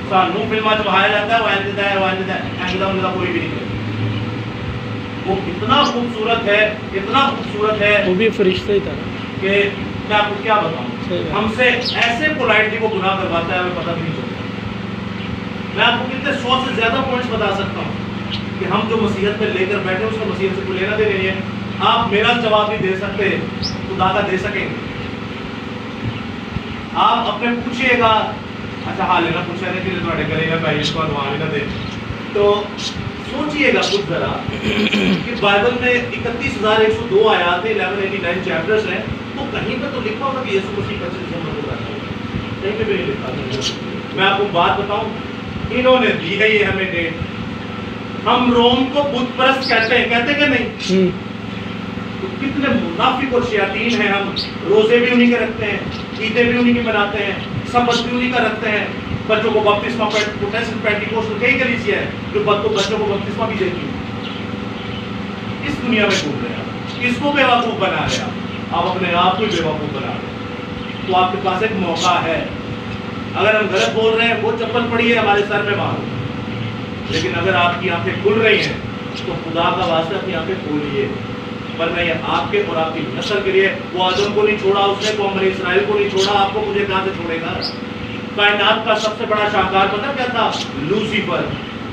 سانو فلموں میں بہایا جاتا ہے وہ اینجدا کوئی بھی نہیں ہے۔ وہ اتنا خوبصورت ہے، اتنا خوبصورت ہے، وہ بھی فرشتہ ہی تھا کہ میں آپ کو کیا بتاؤں، ہم سے ایسے پولائٹلی وہ گناہ کرواتا ہے ہمیں پتہ بھی نہیں چلتا۔ میں آپ کو کتنے 100 سے زیادہ پوائنٹس بتا سکتا ہوں کہ ہم جو مسیحیت میں لے کر بیٹھے اس کا مسیحیت سے کوئی لینا دے نہیں ہے۔ آپ میرا جواب نہیں دے سکتے، خدا کا دے سکیں گے۔ آپ اپنے پوچھئے گا، اچھا حال لینا پوچھا نہیں کہ تھوڑے گلے میں پہلے اس کو وہاں نہ دے، تو سوچئے گا خود ذرا کہ بائبل میں 31,102 آیات ہیں، 1189 چیپٹرز ہیں، تو کہیں پہ تو لکھا ہوگا کہ یسوع مسیح 25 دسمبر کو پیدا ہوا، کہیں پہ بھی نہیں لکھا۔ میں آپ کو بات بتاؤں، انہوں نے دی ہے یہ ہمیں ڈیٹ۔ ہم روم کو بت پرست کہتے ہیں، کہتے کہ نہیں؟ تو کتنے منافق اور شیاطین ہیں ہم، روزے بھی انہی کے رکھتے ہیں، عیدیں بھی انہی کی مناتے ہیں، سبت بھی انہی کا رکھتے ہیں، بچوں کو بپتسمہ پروٹسٹنٹ پینٹیکوسٹل کئی کلیسیا ہے جو بچوں کو بپتسمہ بھی دیتی ہیں۔ اس دنیا میں گھوم رہے ہیں، اس کو بیوقوف بنا رہے ہیں، آپ اپنے آپ کو بیوقوف بنا رہے ہیں۔ تو آپ کے پاس ایک موقع ہے، اگر ہم غلط بول رہے ہیں وہ چپل پڑی ہے ہمارے سر میں مارو، لیکن اگر آپ کی آنکھیں کھل رہی ہیں تو خدا کا واسطہ اپنی آنکھیں کھولیے، ورنہ یہ آپ کے اور آپ کی نسل کے لیے، وہ آدم کو نہیں چھوڑا اس نے، قوم بنی اسرائیل کو نہیں چھوڑا، آپ کو مجھے کہاں سے چھوڑے گا؟ کائنات کا سب سے بڑا شاہکار پتہ کیا تھا؟ لوسیفر۔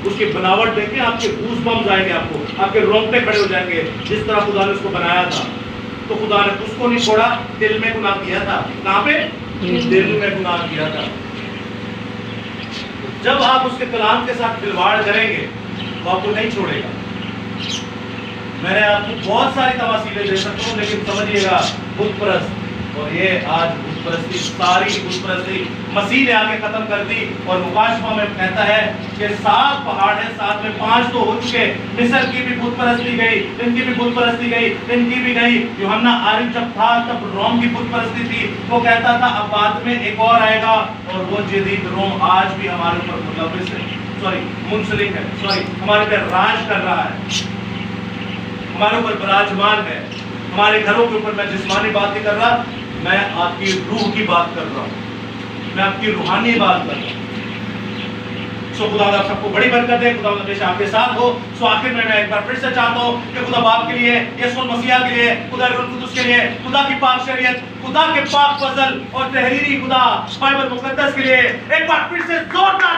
اس کی بناوٹ دیکھیں، آپ کے گوز بمز آئیں گے، آپ کے رونگٹے کھڑے ہو جائیں گے، جس طرح خدا نے اس کو بنایا تھا۔ تو خدا نے اس کو نہیں چھوڑا، دل میں گناہ کیا تھا۔ کہاں پہ؟ دل میں گناہ کیا تھا۔ جب آپ اس کے کلام کے ساتھ کھلواڑ کریں گے تو آپ کو نہیں چھوڑے گا۔ میں نے آپ کو بہت ساری تماثیلیں دے سکتا ہوں، لیکن سمجھیے گا بت پرست، اور یہ آج بت پرستی، ساری بت پرستی مسیح نے آ کے ختم کر دی۔ اور مکاشفہ میں کہتا ہے کہ 7 پہاڑ ہیں، 7 میں 5 تو ہو چکے، مصر کی بھی بت پرستی گئی، ان کی بھی بت پرستی گئی، ان کی بھی گئی۔ یوحنا عارف جب تھا تب روم کی بت پرستی تھی، وہ کہتا تھا اب بعد میں ایک اور آئے گا، اور وہ جدید روم آج بھی ہمارے اوپر ملوث ہے، منسلک ہے، ہمارے پہ راج کر رہا ہے، ہمارے اوپر براجمان ہے، ہمارے گھروں کے اوپر۔ میں جسمانی بات نہیں کر رہا، میں آپ کی روح کی بات کر رہا ہوں، میں آپ کی روحانی بات کر رہا ہوں۔ سو خدا آپ سب کو بڑی برکت دے، خدا ہمیشہ آپ کے ساتھ ہو۔ سو آخر میں ایک بار پھر سے چاہتا ہوں کہ خدا باپ کے لیے، یسوع مسیح کے لیے، خدا روح القدس کے لیے، خدا کی پاک شریعت، خدا کے پاک فضل اور تحریری خدا بائبل مقدس کے لیے ایک بار پھر سے زوردار